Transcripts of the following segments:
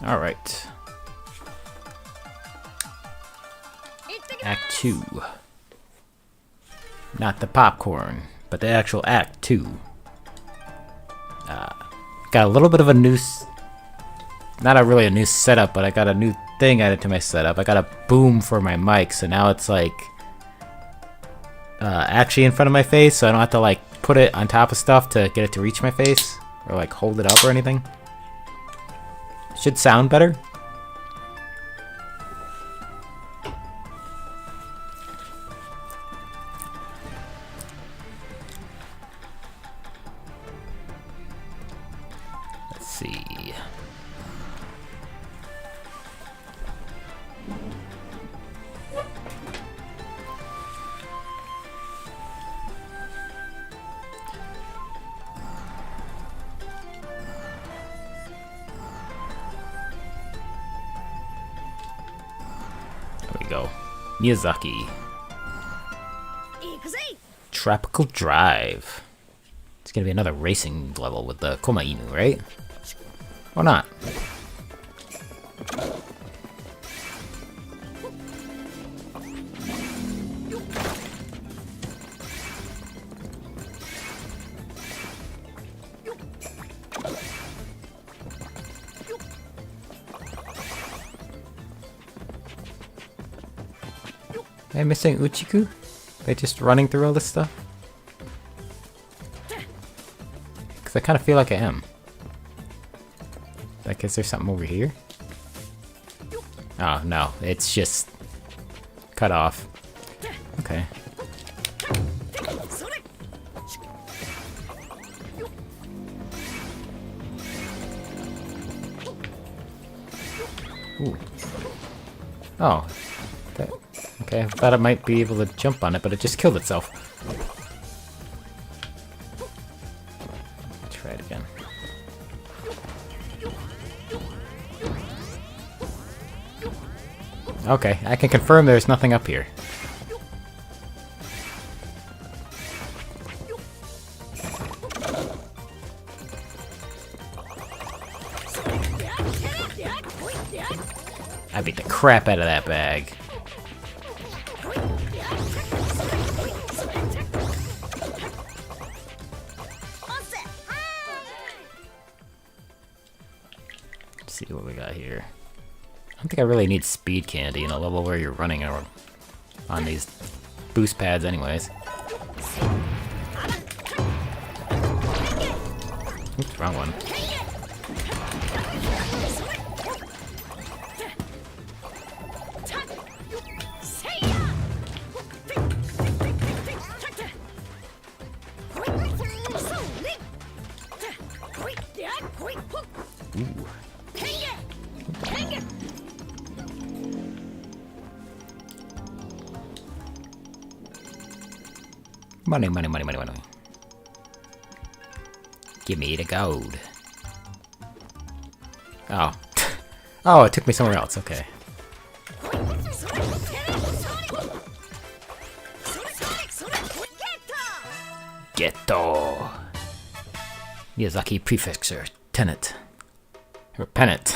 Alright. Act 2. Not the popcorn, but the actual Act 2. Got a little bit of a new... Not really a new setup, but I got a new thing added to my setup. I got a boom for my mic, so now it's like... actually in front of my face, so I don't have to like put it on top of stuff to get it to reach my face. Or like hold it up or anything. Should sound better. Let's see. There we go. Miyazaki. Tropical Drive. It's gonna be another racing level with the Komainu, right? Or not? Am I missing Uchiku? They just running through all this stuff? Because I kind of feel like I am. Like, is there something over here? Oh, no. It's just... cut off. Okay. Ooh. Oh. Okay, I thought I might be able to jump on it, but it just killed itself. Try it again. Okay, I can confirm there's nothing up here. I beat the crap out of that bag. Let's see what we got here. I don't think I really need speed candy in a level where you're running on these boost pads anyways. Oops, wrong one. Ooh. Money, money, money, money, money. Give me the gold. Oh. Oh, it took me somewhere else. Okay. Geto. Miyazaki Prefecture. Tenant. Or pennant.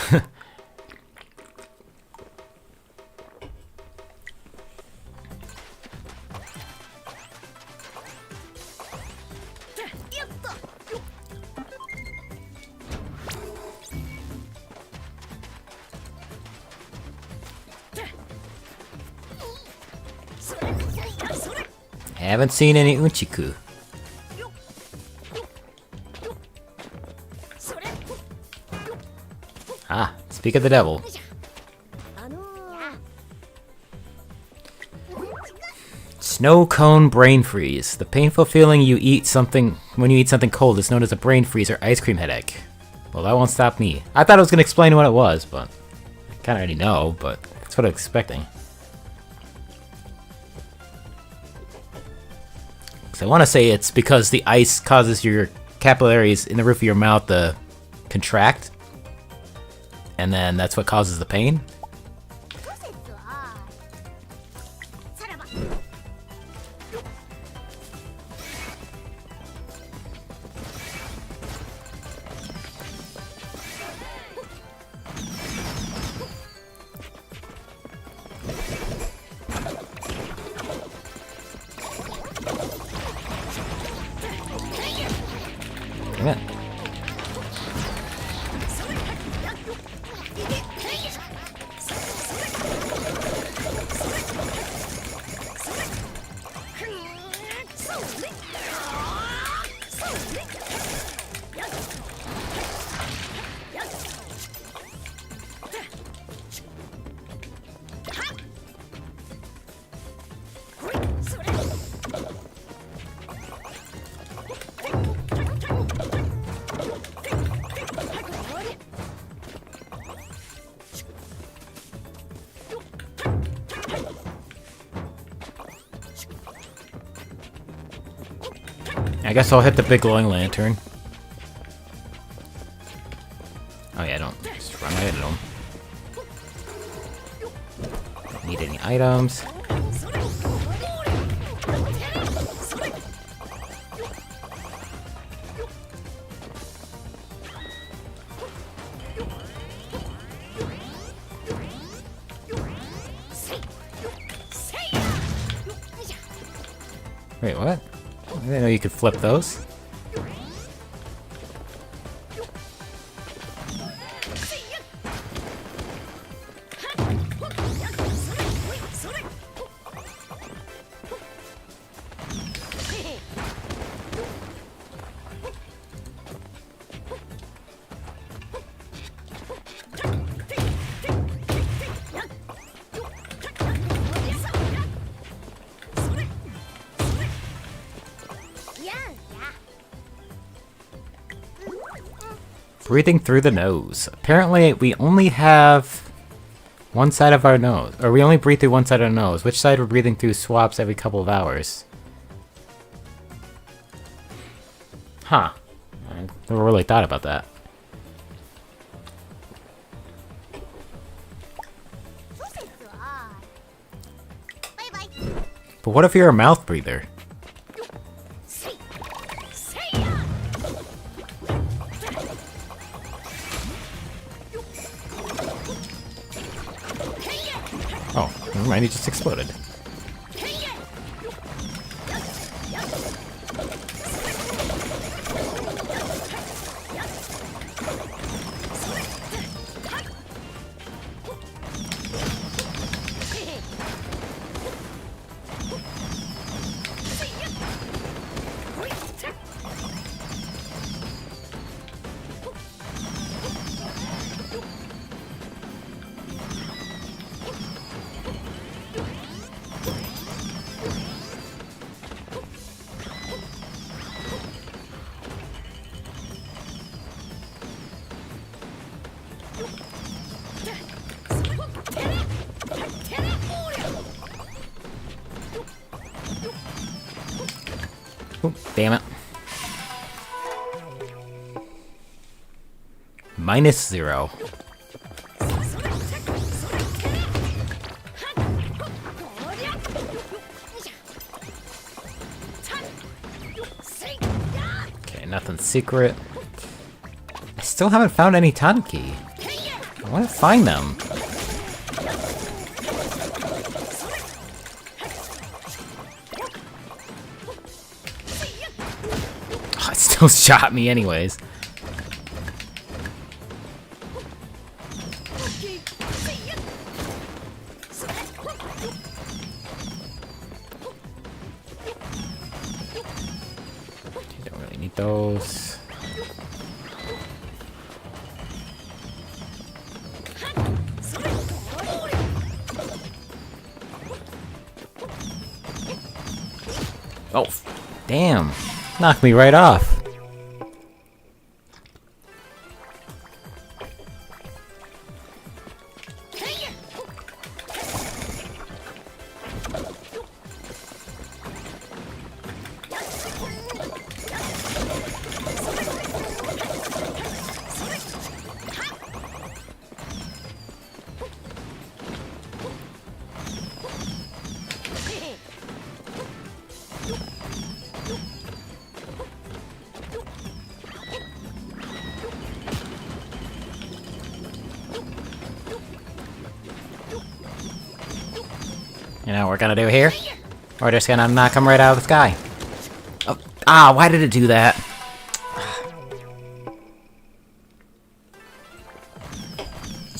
Haven't seen any Uchiku. Ah, speak of the devil. Snow cone brain freeze. The painful feeling you eat something when you eat something cold is known as a brain freeze or ice cream headache. Well, that won't stop me. I thought I was gonna explain what it was, but I kinda already know, but that's what I was expecting. I want to say it's because the ice causes your capillaries in the roof of your mouth to contract, and then that's what causes the pain. Damn it. I guess I'll hit the big glowing lantern. Oh yeah, don't just run right into them. Need any items? Wait, what? I didn't know you could flip those. Breathing through the nose. Apparently, we only have one side of our nose. Or we only breathe through one side of our nose. Which side we're breathing through swaps every couple of hours. Huh. I never really thought about that. But what if you're a mouth breather? Oh, never mind, he just exploded. Oh, damn it. -0. Okay, nothing secret. I still haven't found any Tanuki. I want to find them. Oh, it still shot me anyways. Don't really need those. Oh, damn. Knocked me right off. You know what we're gonna do here? We're just gonna knock him right out of the sky. Oh, ah, why did it do that?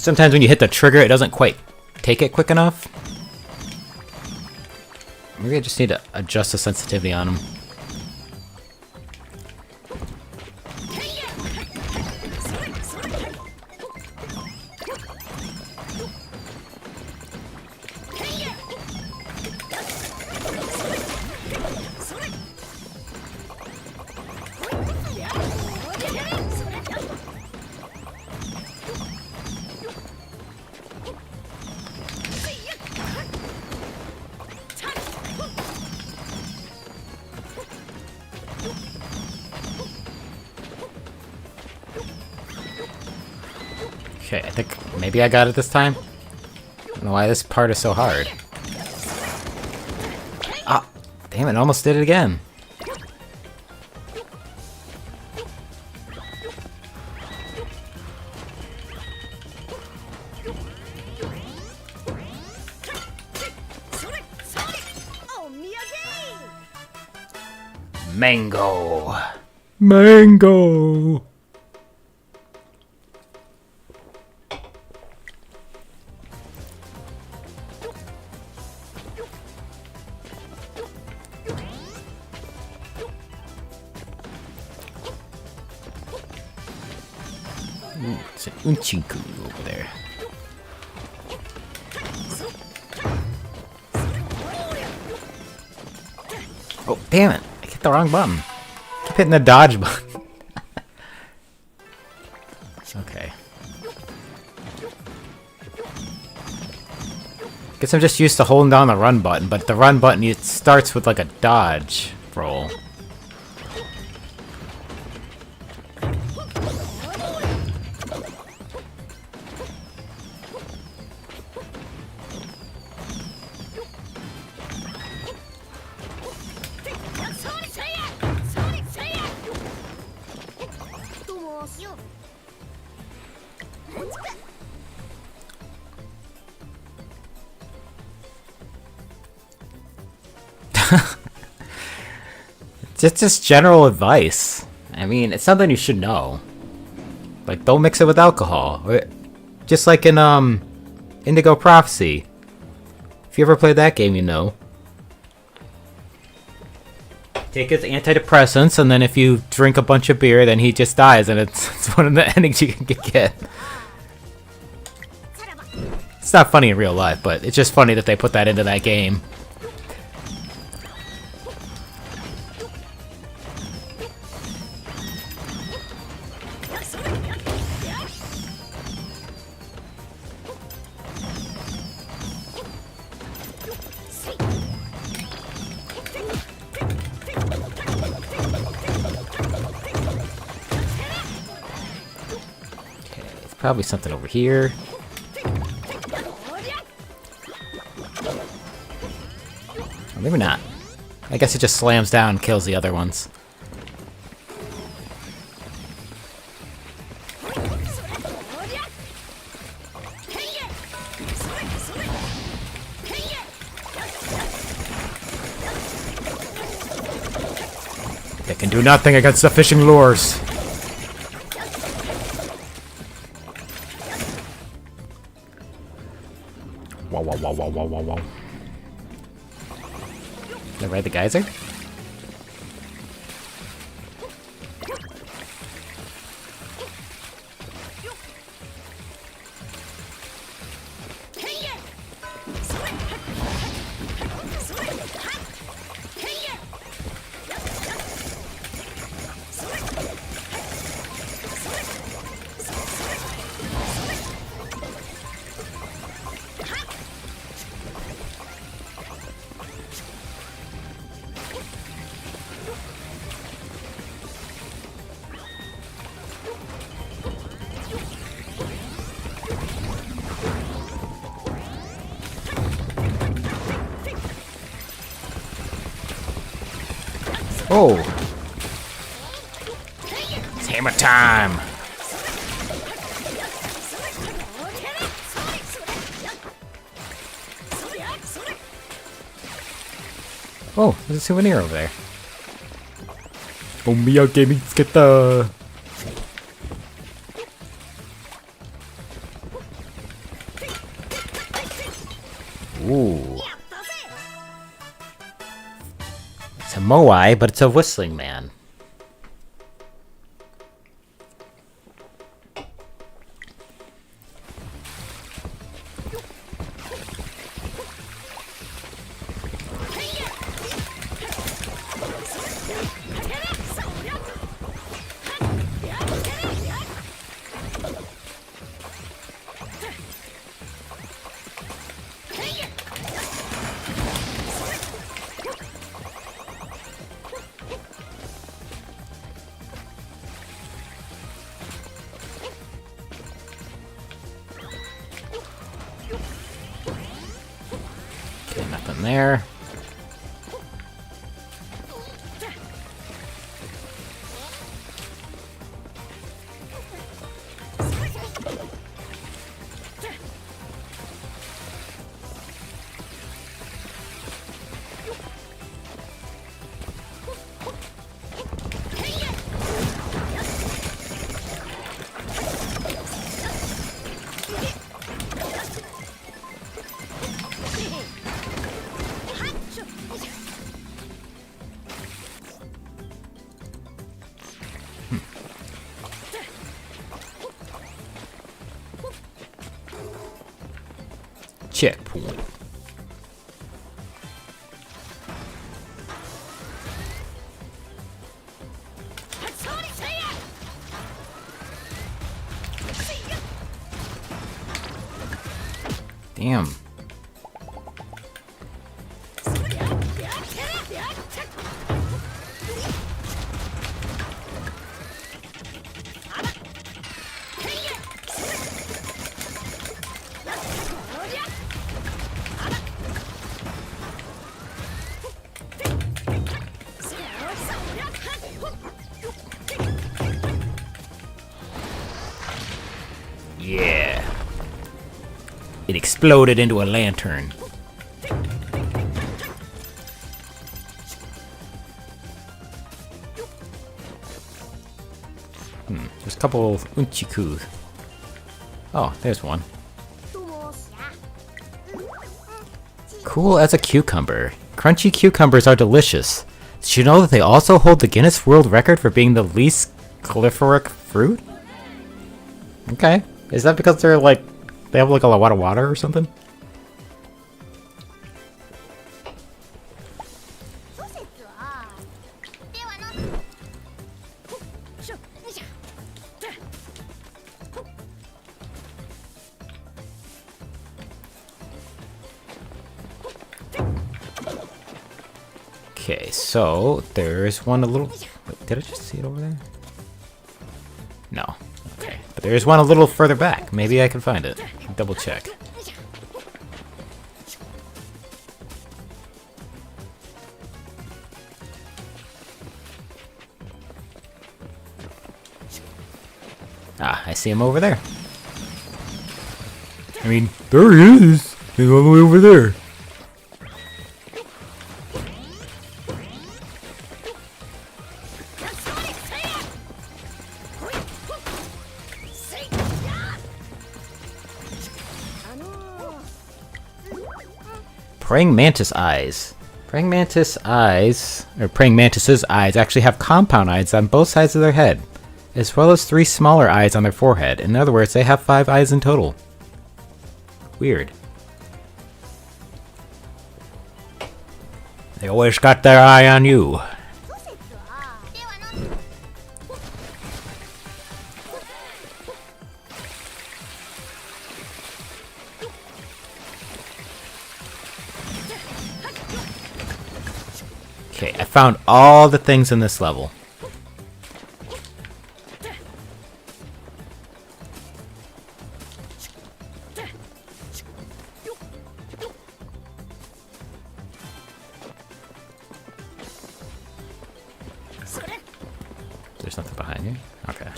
Sometimes when you hit the trigger, it doesn't quite take it quick enough. Maybe I just need to adjust the sensitivity on them. Okay, I think maybe I got it this time. I don't know why this part is so hard. Ah, damn it, almost did it again. Mango. Mango. Ooh, it's an Unchinku over there. Oh, damn it. I hit the wrong button. I keep hitting the dodge button. It's okay. Guess I'm just used to holding down the run button, but the run button, it starts with like a dodge roll. Just general advice. I mean, it's something you should know. Like, don't mix it with alcohol. Just like in, Indigo Prophecy. If you ever played that game, you know. Take his antidepressants, and then if you drink a bunch of beer, then he just dies, and it's one of the endings you can get. It's not funny in real life, but it's just funny that they put that into that game. Probably something over here. Or maybe not. I guess it just slams down and kills the other ones. They can do nothing against the fishing lures. Wow, wow, wow, wow, wow, wow, wow. Did I ride the geyser? Oh! It's hammer time! Oh, there's a souvenir over there. Omiyage mitsuketa! Ooh. It's a moai, but it's a whistling man. Okay, nothing there. Checkpoint. Damn. Yeah. It exploded into a lantern. There's a couple of unchiku. Oh, there's one. Cool as a cucumber. Crunchy cucumbers are delicious. Did you know that they also hold the Guinness World Record for being the least calorific fruit? Okay. Is that because they're like, they have like a lot of water or something? Okay, so there's one a little... Wait, did I just see it over there? No. Okay, but there's one a little further back. Maybe I can find it. Double check. Ah, I see him over there. I mean, there he is. He's all the way over there. Praying mantis eyes. Praying mantis's eyes actually have compound eyes on both sides of their head, as well as 3 smaller eyes on their forehead. In other words, they have 5 eyes in total. Weird. They always got their eye on you. Okay, I found all the things in this level. There's nothing behind you? Okay.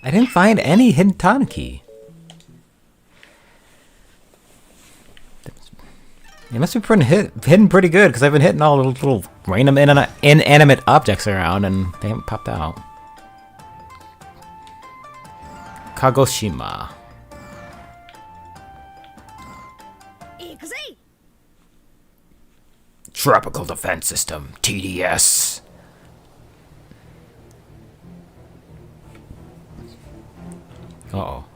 I didn't find any hidden Tanuki. He must be hitting pretty good, because I've been hitting all the little random inanimate objects around, and they haven't popped out. Kagoshima. Tropical Defense System, TDS. Uh-oh.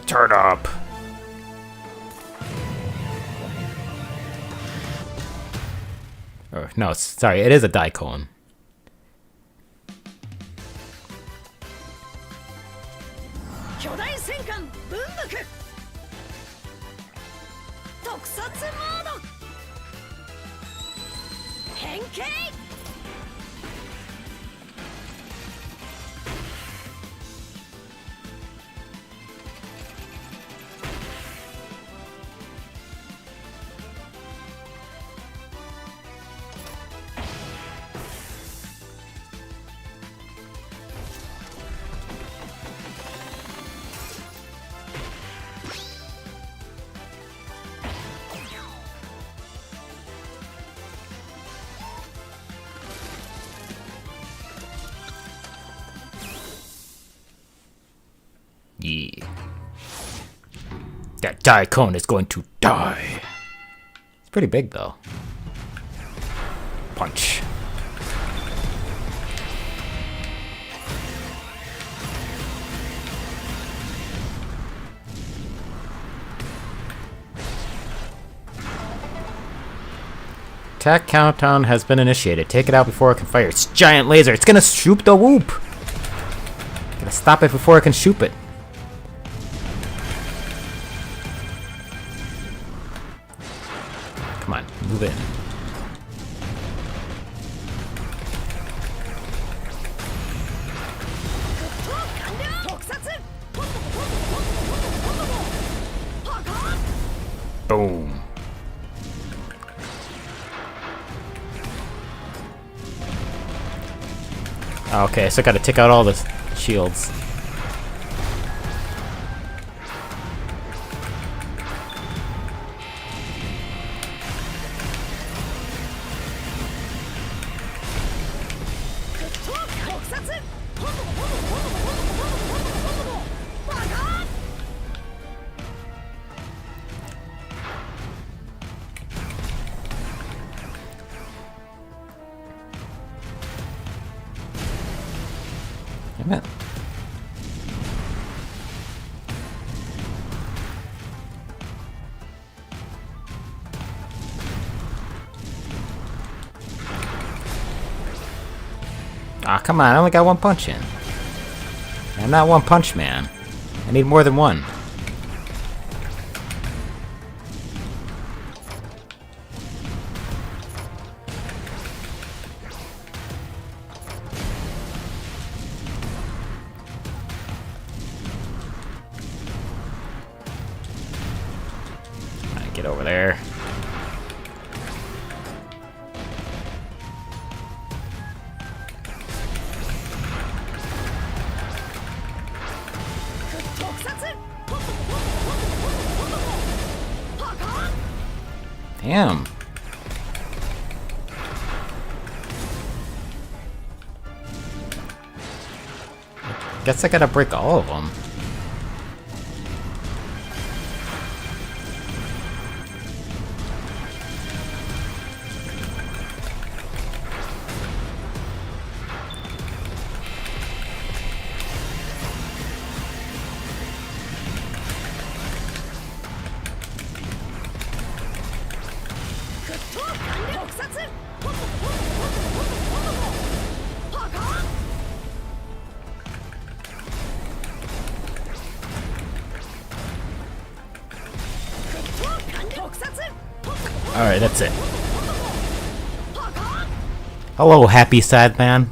Turn up. Oh, no, sorry, it is a Daikon. Yeah. That Daikon is going to die. It's pretty big, though. Punch. Attack countdown has been initiated. Take it out before it can fire its giant laser. It's gonna shoot the whoop. Gotta stop it before it can shoot it. Come on, move in. Boom. Okay, so I gotta take out all the shields. Damn it. Ah, come on, I only got one punch in. I'm not one punch man. I need more than one. Get over there. Damn. Guess I gotta break all of them. Alright, that's it. Hello, happy sad man.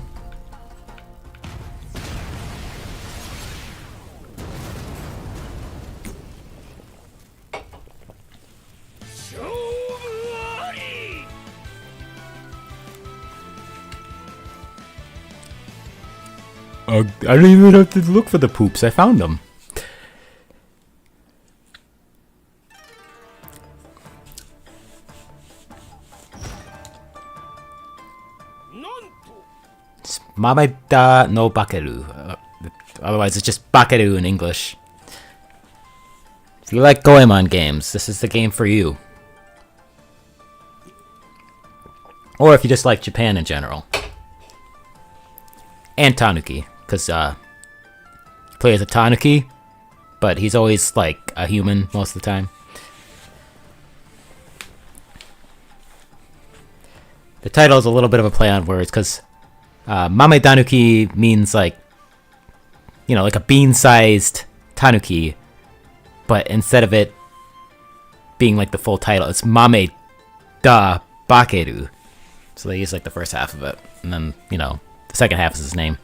I don't even have to look for the poops. I found them. It's Mameda no Bakeru. Otherwise, it's just Bakeru in English. If you like Goemon games, this is the game for you. Or if you just like Japan in general. And Tanuki, because he plays a Tanuki, but he's always like a human most of the time. The title is a little bit of a play on words, because Mame Tanuki means like, you know, like a bean-sized Tanuki, but instead of it being like the full title, it's Mame da Bakeru. So they use like the first half of it, and then, you know, the second half is his name.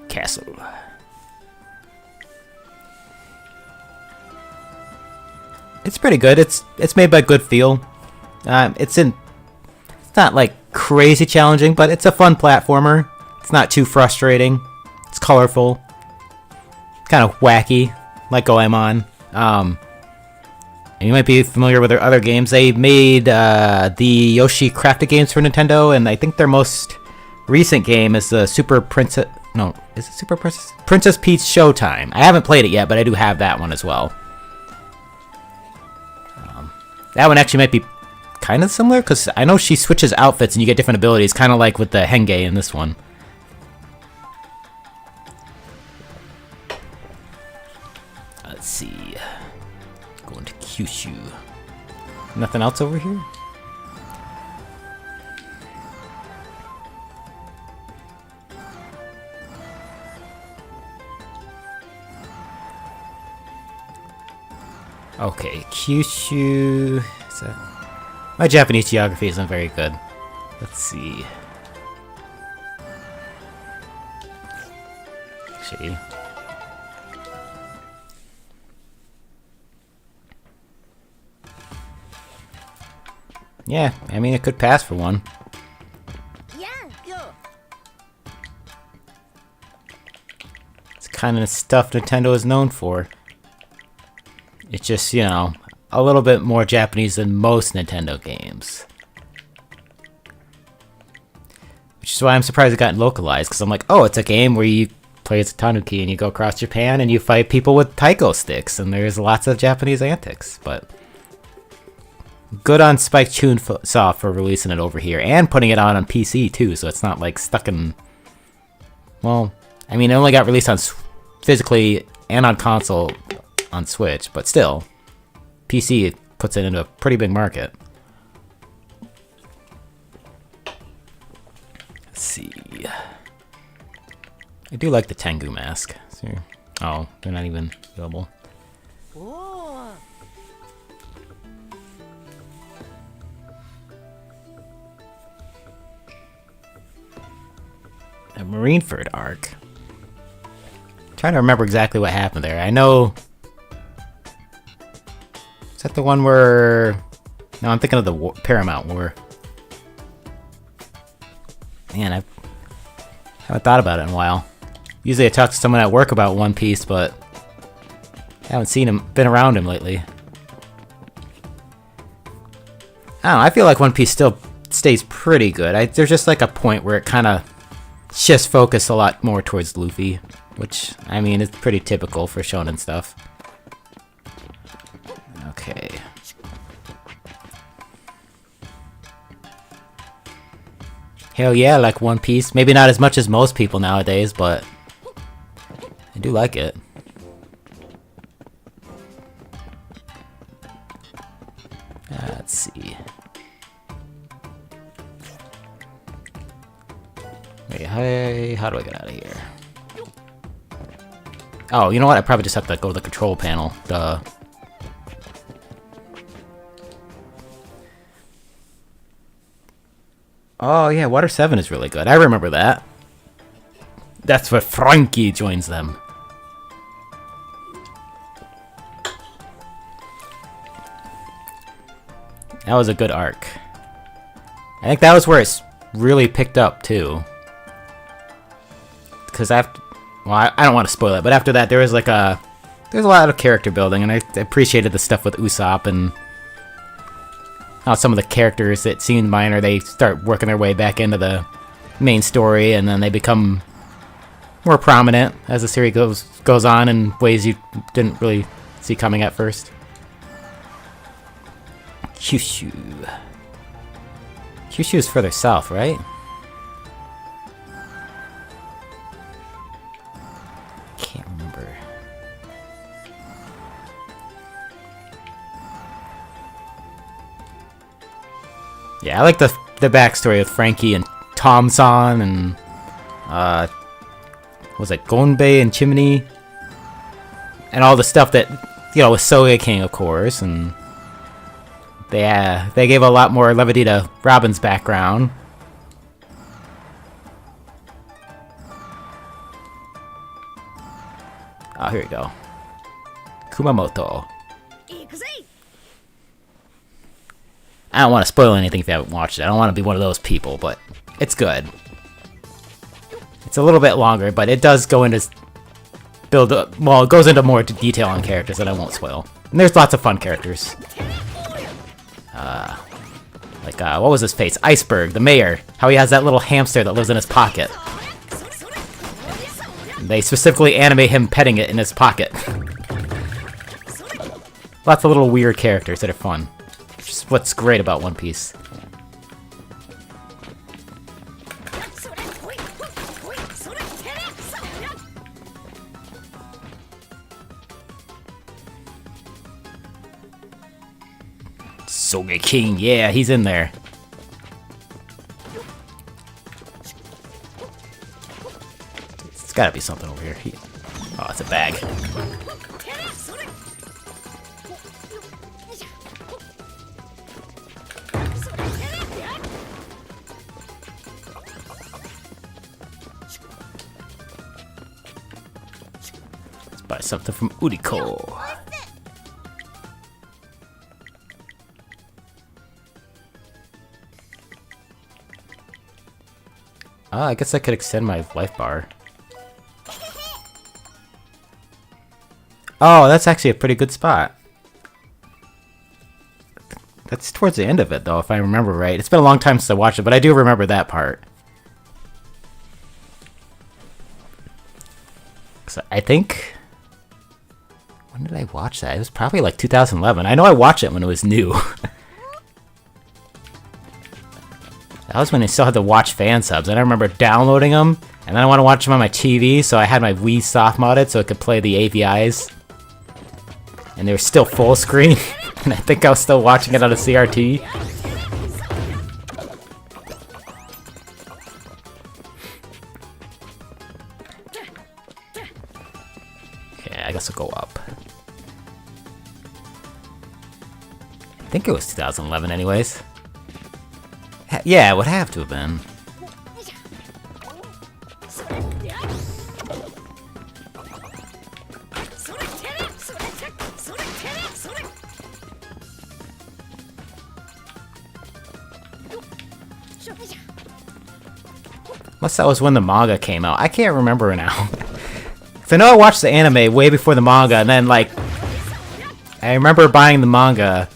Castle. It's pretty good. It's made by Good Feel. It's not like crazy challenging, but it's a fun platformer. It's not too frustrating. It's colorful. It's kind of wacky, like Goemon. And you might be familiar with their other games. They made the Yoshi Crafted games for Nintendo, and I think their most recent game is the Super Princess... No, is it Super Princess? Princess Peach Showtime. I haven't played it yet, but I do have that one as well. That one actually might be kind of similar, because I know she switches outfits and you get different abilities, kind of like with the Henge in this one. Let's see. Going to Kyushu. Nothing else over here? Okay, Kyushu. Is that... My Japanese geography isn't very good. Let's see. Actually. Yeah, I mean, it could pass for one. It's kind of stuff Nintendo is known for. It's just, you know, a little bit more Japanese than most Nintendo games. Which is why I'm surprised it got localized, because I'm like, oh, it's a game where you play as a Tanuki and you go across Japan and you fight people with taiko sticks, and there's lots of Japanese antics, but... Good on Spike Chunsoft for releasing it over here, and putting it on PC too, so it's not like stuck in... Well, I mean, it only got released on physically and on console on Switch, but still, PC puts it into a pretty big market. Let's see. I do like the Tengu mask. Oh, they're not even available. A Marineford arc. I'm trying to remember exactly what happened there. I know... Is that the one where... No, I'm thinking of the Paramount War. Man, I haven't thought about it in a while. Usually I talk to someone at work about One Piece, but... I haven't seen him, been around him lately. I don't know, I feel like One Piece still stays pretty good. There's just like a point where it kind of... just focus a lot more towards Luffy, which, I mean, is pretty typical for shonen stuff. Okay. Hell yeah, I like One Piece. Maybe not as much as most people nowadays, but I do like it. Let's see. Wait, hey, how do I get out of here? Oh, you know what? I probably just have to go to the control panel. Duh. Oh yeah, Water 7 is really good. I remember that. That's where Frankie joins them. That was a good arc. I think that was where it's really picked up too. Because after, well, I don't want to spoil it, but after that there was like there's a lot of character building, and I appreciated the stuff with Usopp and how some of the characters that seemed minor, they start working their way back into the main story, and then they become more prominent as the series goes on in ways you didn't really see coming at first. Kyushu. Kyushu is further south, right? Can't remember. Yeah, I like the backstory with Frankie and Tom-san and was it Gonbei and Chimney? And all the stuff that, you know, with Soya King, of course, and they gave a lot more levity to Robin's background. Oh, here we go. Kumamoto. I don't want to spoil anything if you haven't watched it. I don't want to be one of those people, but it's good. It's a little bit longer, but it does go into it goes into more detail on characters that I won't spoil. And there's lots of fun characters. What was his face? Iceberg, the mayor. How he has that little hamster that lives in his pocket. They specifically animate him petting it in his pocket. Lots of little weird characters that are fun. Which is what's great about One Piece. Soge King, yeah, he's in there. It's gotta be something over here. Oh, it's a bag. Let's buy something from Uriko. Oh, I guess I could extend my life bar. Oh, that's actually a pretty good spot. That's towards the end of it, though, if I remember right. It's been a long time since I watched it, but I do remember that part. So I think... When did I watch that? It was probably like 2011. I know I watched it when it was new. That was when I still had to watch fan subs, and I remember downloading them, and then I want to watch them on my TV, so I had my Wii soft modded so it could play the AVIs. And they were still full screen, and I think I was still watching it on a CRT. Okay, I guess I'll go up. I think it was 2011 anyways. Yeah, it would have to have been. Unless that was when the manga came out. I can't remember now. So I know I watched the anime way before the manga, and then, like, I remember buying the manga,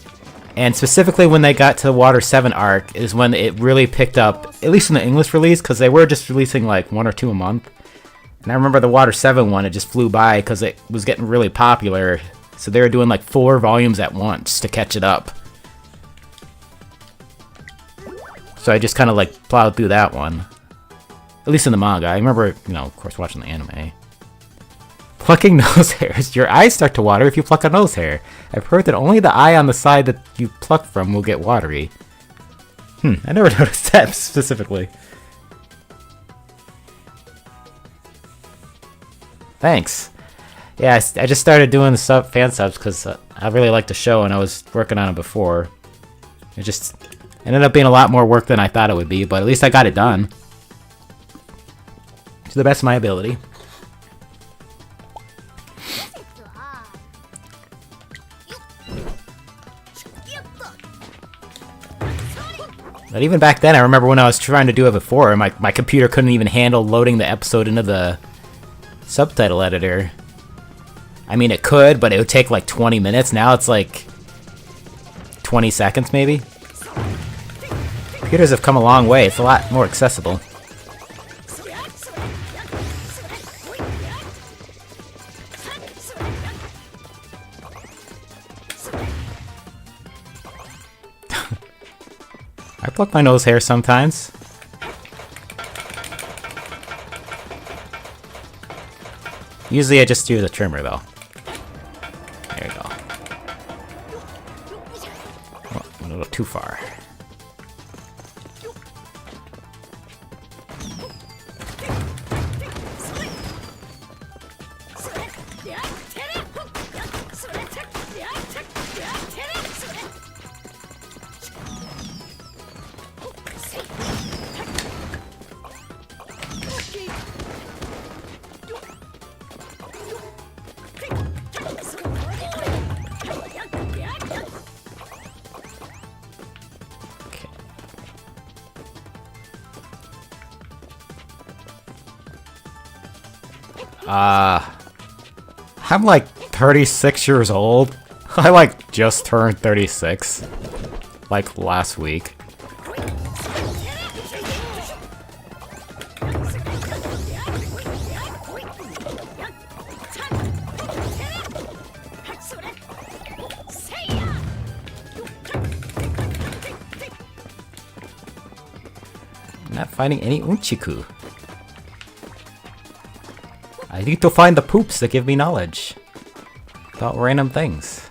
and specifically when they got to the Water 7 arc is when it really picked up, at least in the English release, because they were just releasing like 1 or 2 a month. And I remember the Water 7 one, it just flew by because it was getting really popular. So they were doing like 4 volumes at once to catch it up. So I just kind of like plowed through that one. At least in the manga. I remember, you know, of course, watching the anime. Plucking nose hairs. Your eyes start to water if you pluck a nose hair. I've heard that only the eye on the side that you pluck from will get watery. I never noticed that specifically. Thanks. Yeah, I just started doing the fan subs because I really liked the show and I was working on it before. It just ended up being a lot more work than I thought it would be, but at least I got it done. To the best of my ability. But even back then, I remember when I was trying to do it before, my computer couldn't even handle loading the episode into the subtitle editor. I mean, it could, but it would take like 20 minutes. Now it's like 20 seconds, maybe. Computers have come a long way. It's a lot more accessible. I pluck my nose hair sometimes. Usually I just do the trimmer though. There you go. Oh, a little too far. I'm like 36 years old. I like just turned 36. Like last week. I'm not finding any Unchiku. I need to find the poops that give me knowledge about random things.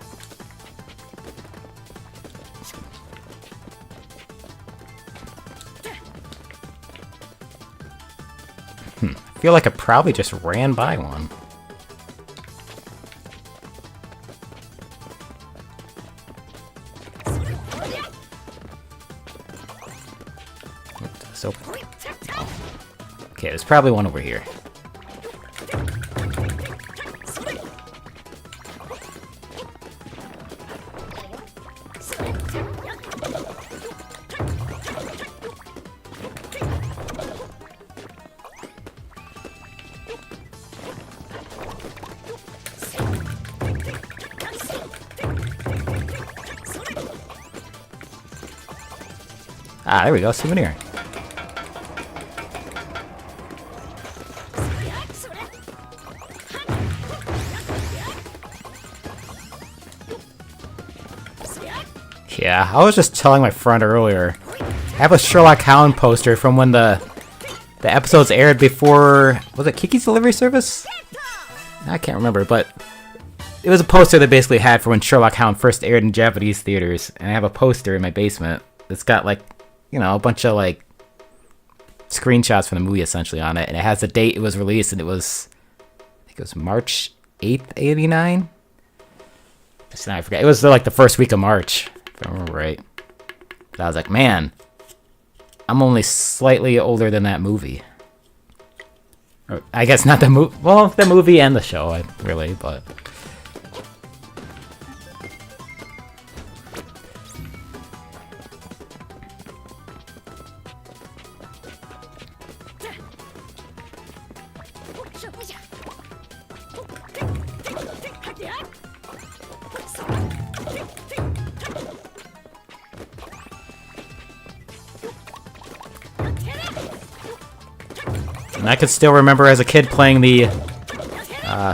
I feel like I probably just ran by one. So, oh. Okay, there's probably one over here. Ah, there we go, souvenir. Yeah, I was just telling my friend earlier, I have a Sherlock Holmes poster from when the episodes aired before, was it Kiki's Delivery Service? I can't remember, but it was a poster that basically had for when Sherlock Holmes first aired in Japanese theaters, and I have a poster in my basement that's got like, you know, a bunch of like screenshots from the movie essentially on it, and it has the date it was released, and it was, I think it was March 8th, 89? I forget. It was like the first week of March, if I remember right. But I was like, man, I'm only slightly older than that movie. Or, I guess not the movie. Well, the movie and the show, really, but. And I could still remember as a kid playing the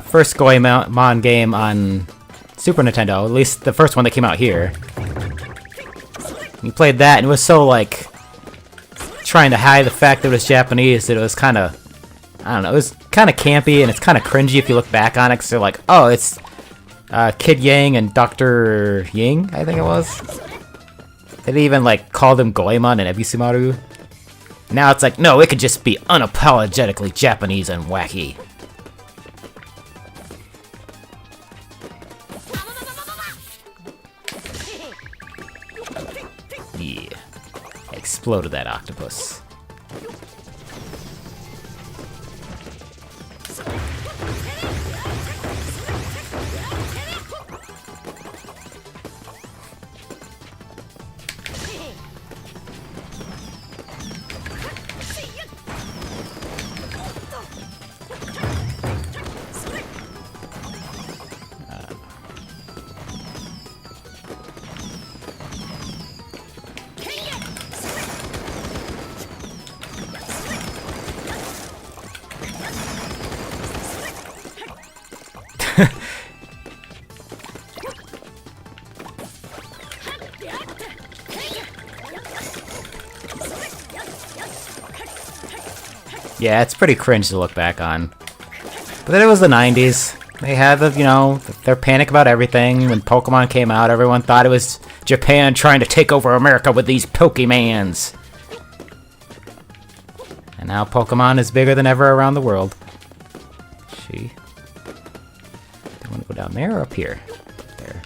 first Goemon game on Super Nintendo, at least the first one that came out here. You played that, and it was so, like, trying to hide the fact that it was Japanese that it was kind of, I don't know, it was kind of campy, and it's kind of cringy if you look back on it, because they're like, oh, it's Kid Yang and Dr. Ying, I think it was. They even, like, called him Goemon and Ebisumaru. Now it's like, no, it could just be unapologetically Japanese and wacky. Yeah. Exploded that octopus. Yeah, it's pretty cringe to look back on. But then it was the 90s. They had the, you know, their panic about everything. When Pokemon came out, everyone thought it was Japan trying to take over America with these Pokemans. And now Pokemon is bigger than ever around the world. Do you want to go down there or up here? There.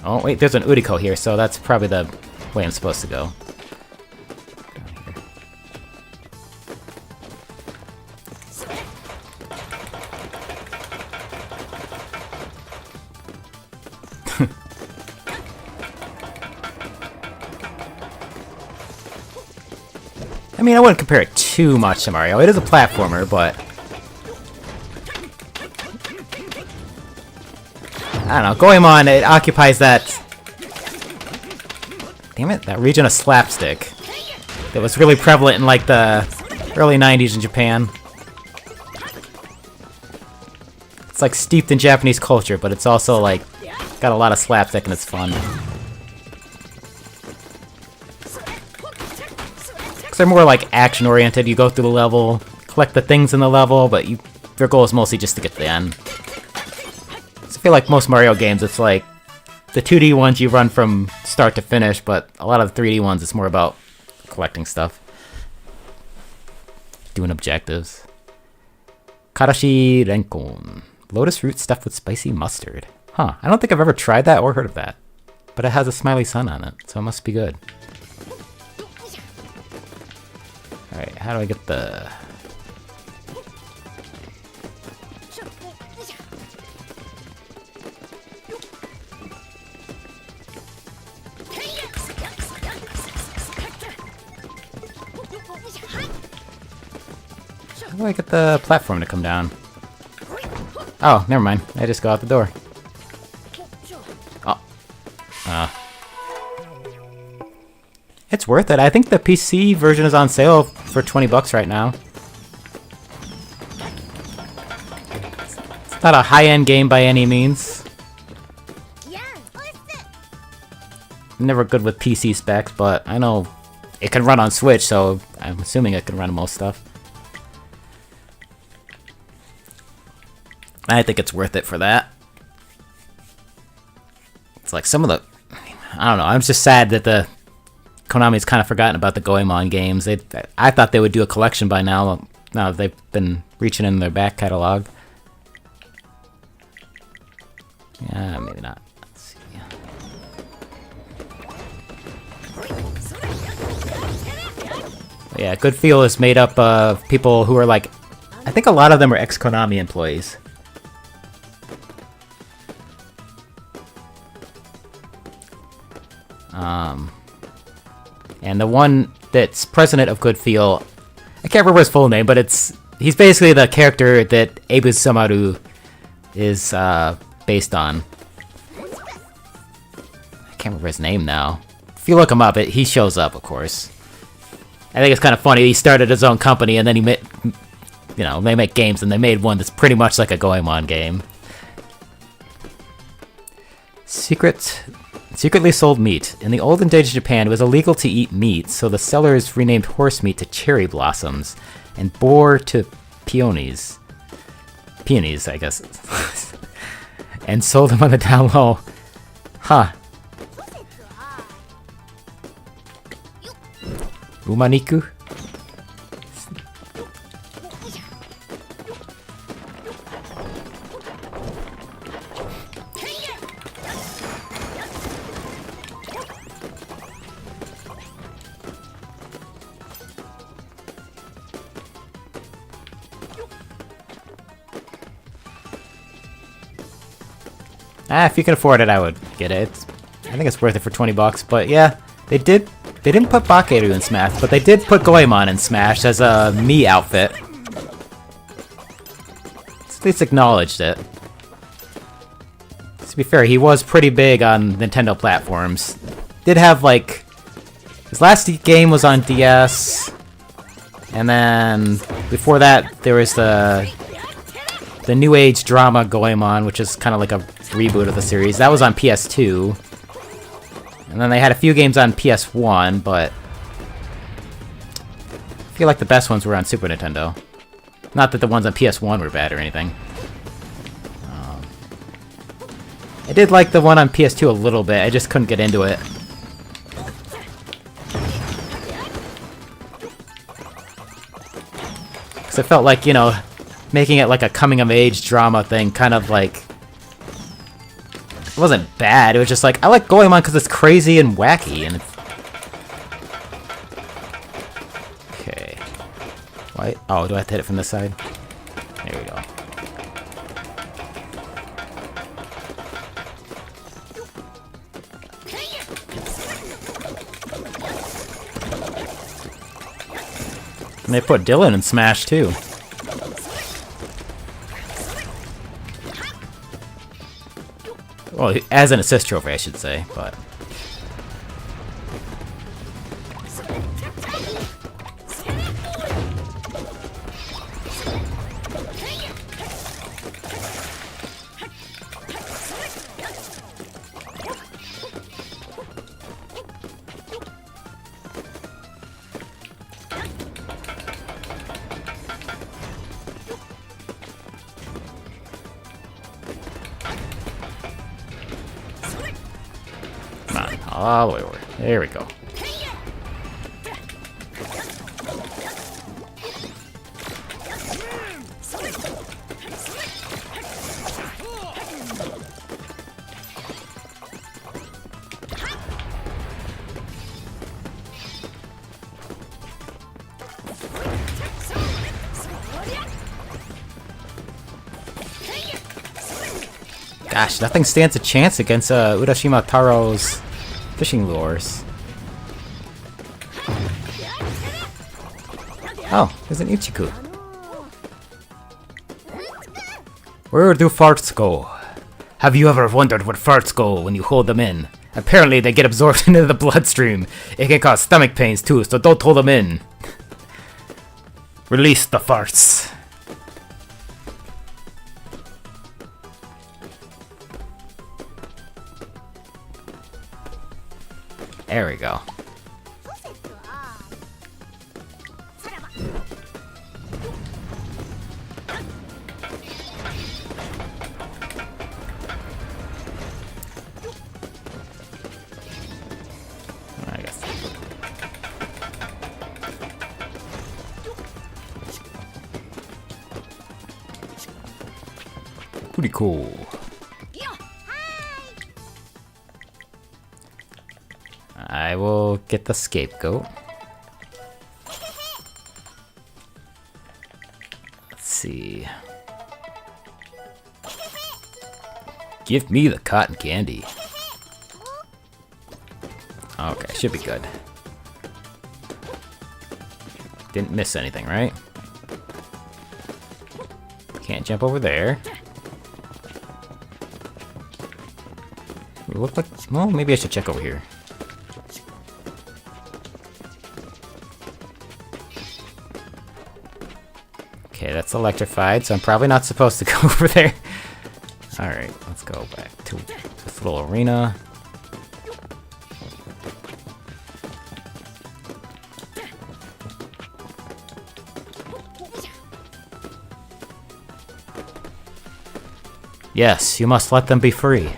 Oh, wait, there's an Uriko here, so that's probably the way I'm supposed to go. I mean, I wouldn't compare it too much to Mario. It is a platformer, but I don't know. Goemon, it occupies that... Damn it, that region of slapstick that was really prevalent in, like, the early 90s in Japan. It's, like, steeped in Japanese culture, but it's also, like, got a lot of slapstick and it's fun. They're more like action-oriented. You go through the level, collect the things in the level, but your goal is mostly just to get to the end. So I feel like most Mario games, it's like the 2D ones you run from start to finish, but a lot of the 3D ones, it's more about collecting stuff. Doing objectives. Karashi Renkon. Lotus root stuffed with spicy mustard. Huh, I don't think I've ever tried that or heard of that. But it has a smiley sun on it, so it must be good. Alright, how do I get the... How do I get the platform to come down? Oh, never mind. I just go out the door. Oh. It's worth it. I think the PC version is on sale for 20 bucks right now. It's not a high-end game by any means. I'm never good with PC specs, but I know it can run on Switch, so I'm assuming it can run most stuff. I think it's worth it for that. It's like some of the... I don't know, I'm just sad that the Konami's kind of forgotten about the Goemon games. I thought they would do a collection by now. Now they've been reaching in their back catalog. Yeah, maybe not. Let's see. But yeah, Good Feel is made up of people who are like... I think a lot of them are ex-Konami employees. And the one that's president of Good Feel, I can't remember his full name, but he's basically the character that Eibu Samaru is based on. I can't remember his name now. If you look him up, he shows up, of course. I think it's kind of funny. He started his own company, and then they make games, and they made one that's pretty much like a Goemon game. Secretly sold meat. In the olden days of Japan, it was illegal to eat meat, so the sellers renamed horse meat to cherry blossoms, and boar to peonies. Peonies, I guess. And sold them on the down low. Huh. Umaniku? If you can afford it, I would get it. I think it's worth it for 20 bucks, but yeah, they didn't put Bakeru in Smash, but they did put Goemon in Smash as a Mii outfit. At least acknowledged it. To be fair, he was pretty big on Nintendo platforms. Did have, like... His last game was on DS, and then before that, there was the New Age drama Goemon, which is kind of like a reboot of the series. That was on PS2. And then they had a few games on PS1, but I feel like the best ones were on Super Nintendo. Not that the ones on PS1 were bad or anything. I did like the one on PS2 a little bit, I just couldn't get into it. Because it felt like, you know, making it like a coming-of-age drama thing, kind of like... It wasn't bad, it was just like, I like Goemon because it's crazy and wacky, and it's... Okay. Why? Oh, do I have to hit it from this side? There we go. And they put Dylan in Smash, too. Well, as an assist trophy, I should say, but... all the way over. There we go. Gosh, nothing stands a chance against Urashima Taro's fishing lures. Oh, there's an Ichiku. Where do farts go? Have you ever wondered where farts go when you hold them in? Apparently they get absorbed into the bloodstream. It can cause stomach pains too, so don't hold them in. Release the farts. There we go. I guess. Pretty cool. I will get the scapegoat. Let's see. Give me the cotton candy. Okay, should be good. Didn't miss anything, right? Can't jump over there. It looked like... Well, maybe I should check over here. Okay, that's electrified, so I'm probably not supposed to go over there. Alright, let's go back to this little arena. Yes, you must let them be free.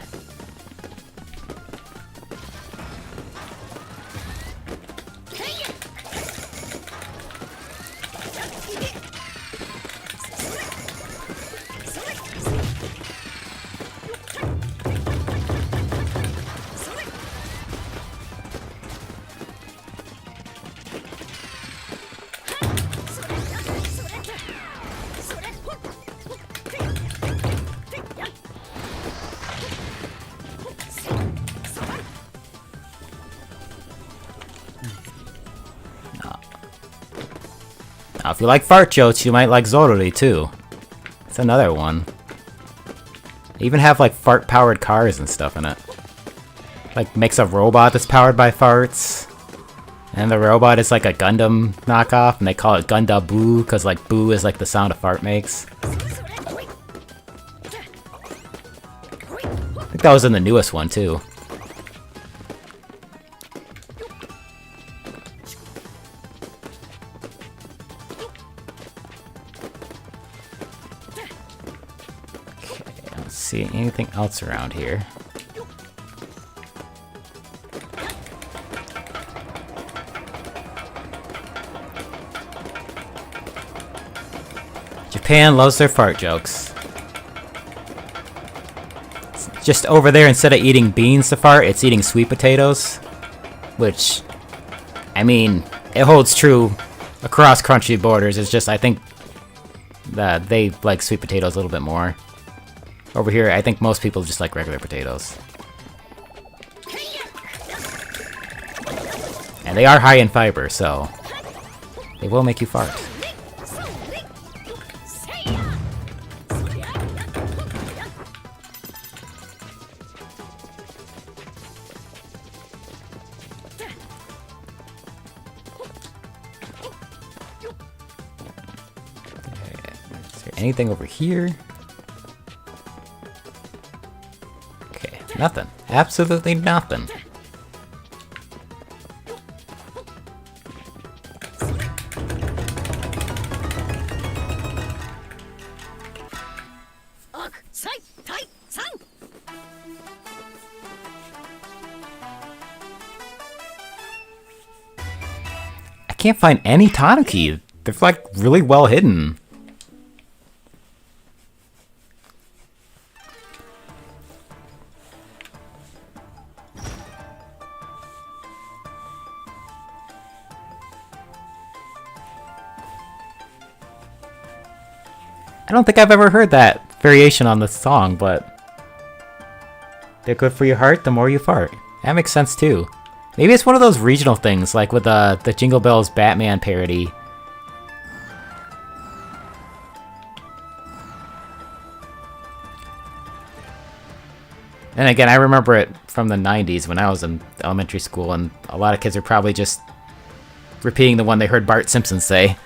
Now, if you like fart jokes, you might like Zoruri too. It's another one. They even have like fart-powered cars and stuff in it. Like makes a robot that's powered by farts. And the robot is like a Gundam knockoff, and they call it Gunda Boo, because like boo is like the sound a fart makes. I think that was in the newest one too. see anything else around here. Japan loves their fart jokes. Just over there, instead of eating beans to fart, it's eating sweet potatoes. Which, I mean, it holds true across country borders. It's just, I think that they like sweet potatoes a little bit more. Over here, I think most people just like regular potatoes. And they are high in fiber, so they will make you fart. Anything over here? Okay, nothing. Absolutely nothing. I can't find any Tanuki. They're like really well hidden. I don't think I've ever heard that variation on this song, but they're good for your heart the more you fart. That makes sense too. Maybe it's one of those regional things, like with the Jingle Bells Batman parody. And again, I remember it from the 90s when I was in elementary school, and a lot of kids are probably just repeating the one they heard Bart Simpson say.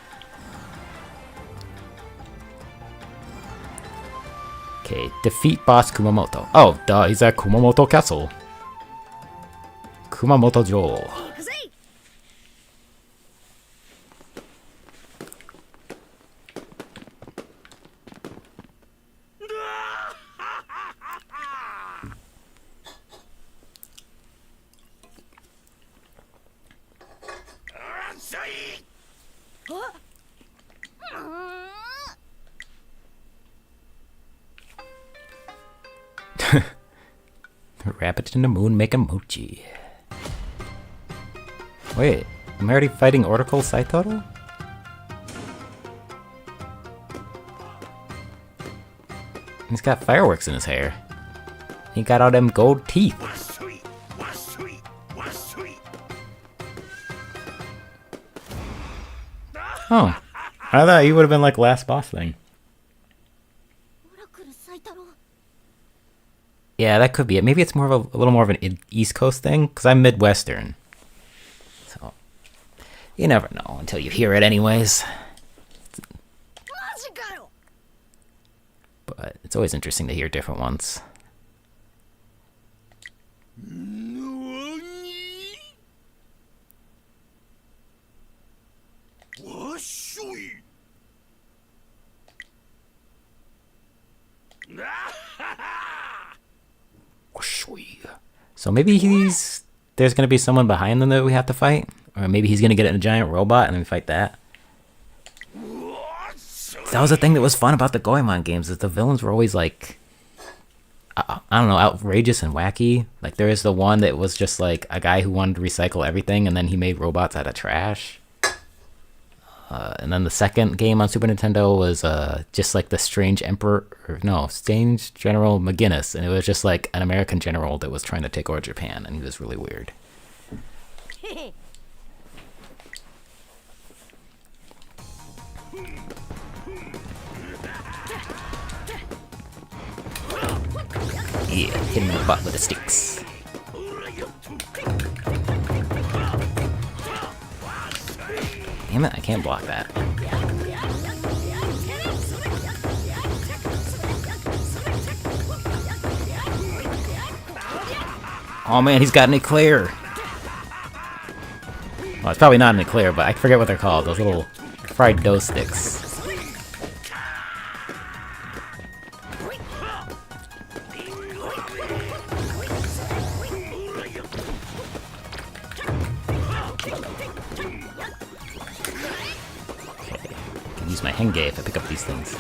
Okay, defeat boss Kumamoto. Oh, duh, he's at Kumamoto Castle. Kumamoto Joel. Wrap it in the moon, make a mochi. Wait, am I already fighting Oracle Saitoro? He's got fireworks in his hair. He got all them gold teeth. Oh, I thought you would have been like last boss thing. Yeah, that could be it. Maybe it's more of a little more of an East Coast thing, because I'm Midwestern. So, you never know until you hear it anyways. But it's always interesting to hear different ones. So maybe there's gonna be someone behind them that we have to fight, or maybe he's gonna get in a giant robot and then we fight that. That was the thing that was fun about the Goemon games, is the villains were always like, I don't know, outrageous and wacky. Like there is the one that was just like a guy who wanted to recycle everything and then he made robots out of trash. And then the second game on Super Nintendo was just like the strange strange General McGinnis, and it was just like an American general that was trying to take over Japan, and he was really weird. Yeah, hit him in the butt with the sticks. Damn it, I can't block that. Oh man, he's got an eclair. Well, it's probably not an eclair, but I forget what they're called. Those little fried dough sticks. lose my Henge if I pick up these things.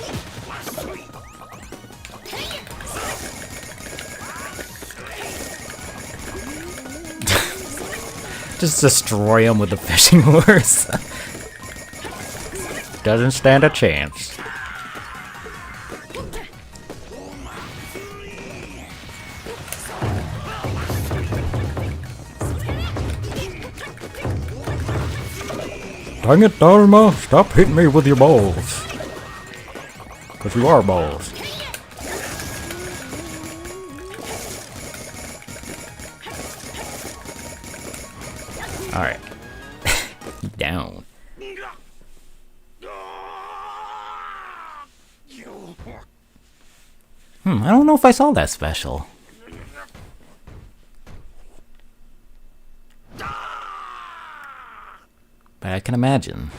Just destroy him with the fishing lures. Doesn't stand a chance. Dang it, Dharma! Stop hitting me with your balls. Because you are balls. Alright. Down. I don't know if I saw that special. But I can imagine.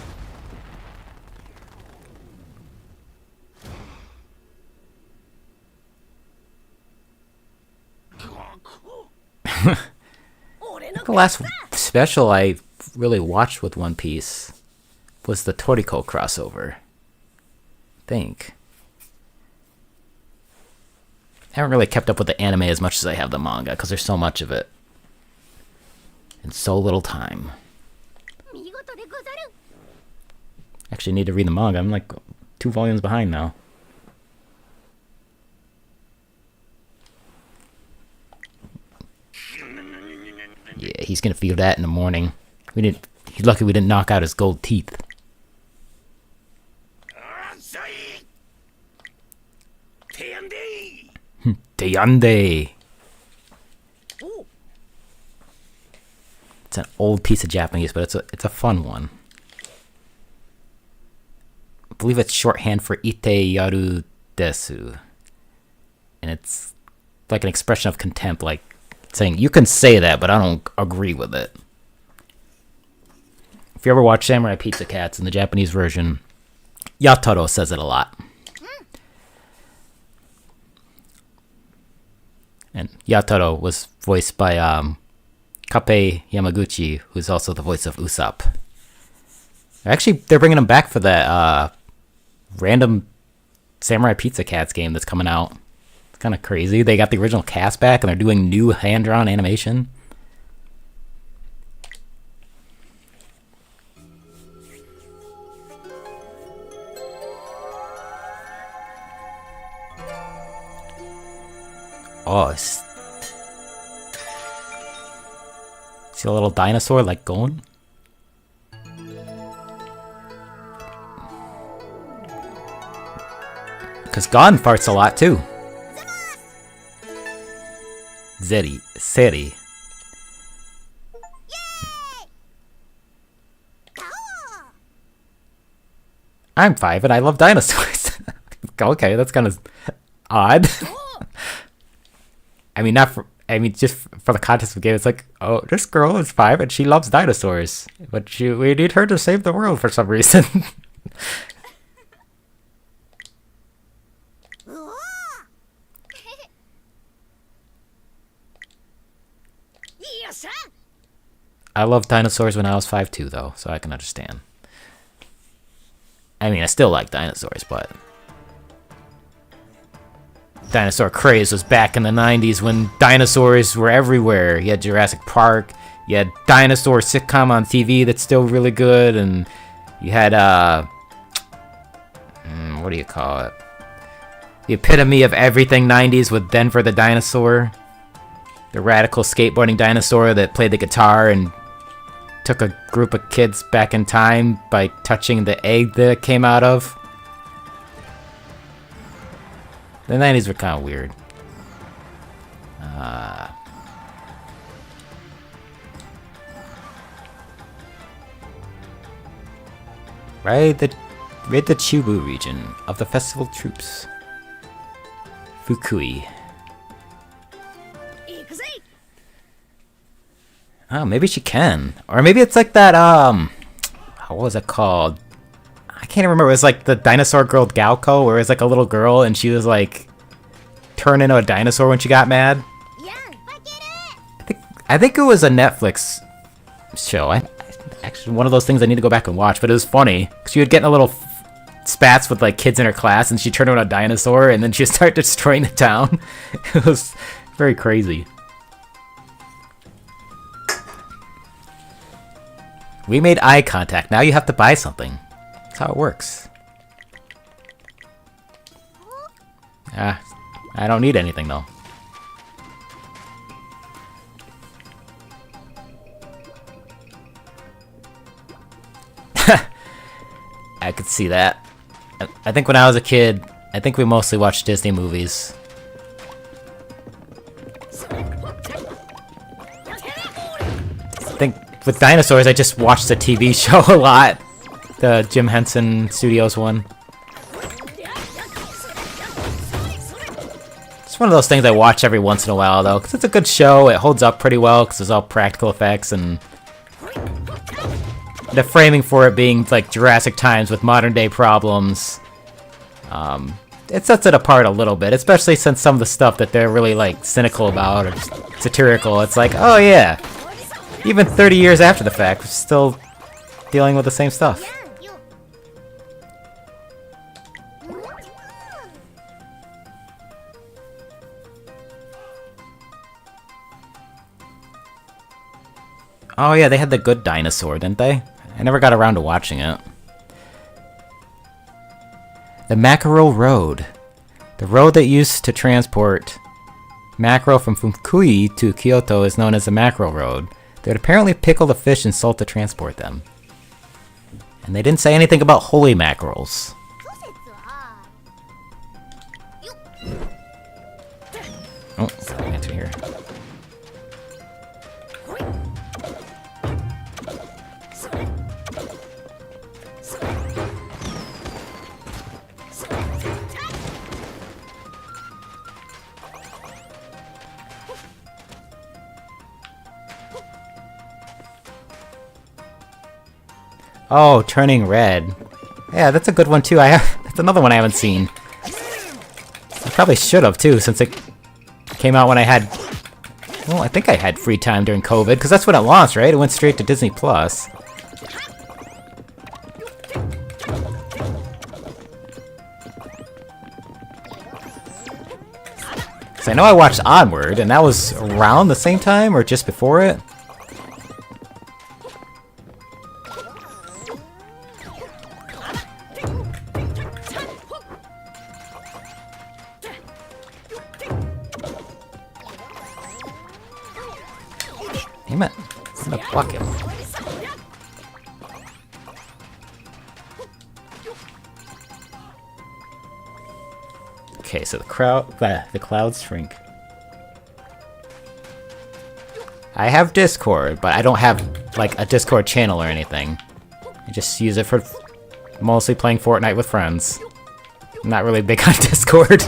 The last special I really watched with One Piece was the Toriko crossover. I think. I haven't really kept up with the anime as much as I have the manga because there's so much of it. In so little time. Actually need to read the manga. I'm like 2 volumes behind now. Yeah, he's gonna feel that in the morning. He's lucky we didn't knock out his gold teeth. Teyande. It's an old piece of Japanese, but it's a fun one. I believe it's shorthand for ite yaru desu. And it's like an expression of contempt, like saying, you can say that, but I don't agree with it. If you ever watch Samurai Pizza Cats in the Japanese version, Yatoro says it a lot. And Yatoro was voiced by Kappei Yamaguchi, who's also the voice of Usopp. Actually, they're bringing him back for that random Samurai Pizza Cats game that's coming out. It's kind of crazy. They got the original cast back, and they're doing new hand-drawn animation. Oh, see a little dinosaur like going? Because Gon farts a lot too. Seri. I'm 5 and I love dinosaurs. Okay, that's kind of odd. I mean, just for the context of the game, it's like, oh, this girl is 5 and she loves dinosaurs, but we need her to save the world for some reason. I loved dinosaurs when I was 5 too, though, so I can understand. I mean, I still like dinosaurs, but dinosaur craze was back in the 90s when dinosaurs were everywhere. You had Jurassic Park, you had dinosaur sitcom on TV that's still really good, and you had, what do you call it? The epitome of everything 90s with Denver the dinosaur. The radical skateboarding dinosaur that played the guitar and took a group of kids back in time by touching the egg that it came out of. The 90s were kind of weird. Right the Chubu region of the festival troops. Fukui. Oh, maybe she can. Or maybe it's like that, what was it called? I can't remember. It was like the dinosaur girl Galco, where it was like a little girl and she was like turned into a dinosaur when she got mad. I think it was a Netflix show. Actually, one of those things I need to go back and watch, but it was funny because you would get in a little spats with like kids in her class, and she turned on a dinosaur, and then she started destroying the town. It was very crazy. We made eye contact. Now you have to buy something. That's how it works. Ah, I don't need anything though. I could see that. I think when I was a kid, I think we mostly watched Disney movies. I think with dinosaurs, I just watched the TV show a lot. The Jim Henson Studios one. It's one of those things I watch every once in a while, though, because it's a good show. It holds up pretty well, because it's all practical effects, and the framing for it being like Jurassic Times with modern day problems. It sets it apart a little bit, especially since some of the stuff that they're really like cynical about or satirical. It's like, oh yeah, even 30 years after the fact, we're still dealing with the same stuff. Oh yeah, they had the good dinosaur, didn't they? I never got around to watching it. The Mackerel Road. The road that used to transport mackerel from Fukui to Kyoto is known as the Mackerel Road. They would apparently pickle the fish and salt to transport them. And they didn't say anything about holy mackerels. Oh, got an answer here. Oh, Turning Red. Yeah, that's a good one too. That's another one I haven't seen. I probably should have too, since it came out when I had... Well, I think I had free time during COVID, because that's when it launched, right? It went straight to Disney+. Plus. So I know I watched Onward, and that was around the same time, or just before it. Damn it. I'm gonna block him. Okay, so the clouds shrink. I have Discord, but I don't have like a Discord channel or anything. I just use it for mostly playing Fortnite with friends. I'm not really big on Discord.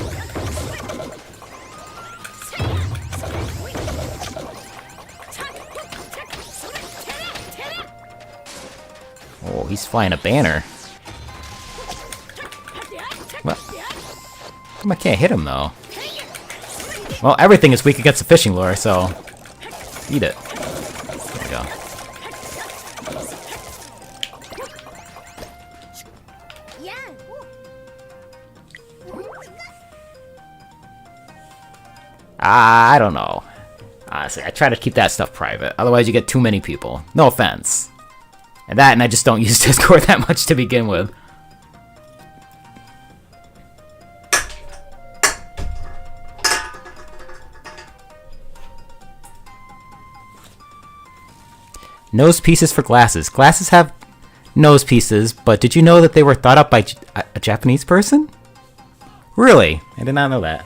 Oh, he's flying a banner. What? I can't hit him though. Well, everything is weak against the fishing lure, so eat it. There we go. I don't know. Honestly, I try to keep that stuff private. Otherwise, you get too many people. No offense. And I just don't use Discord that much to begin with. Nose pieces for glasses. Glasses have nose pieces, but did you know that they were thought up by a Japanese person? Really? I did not know that.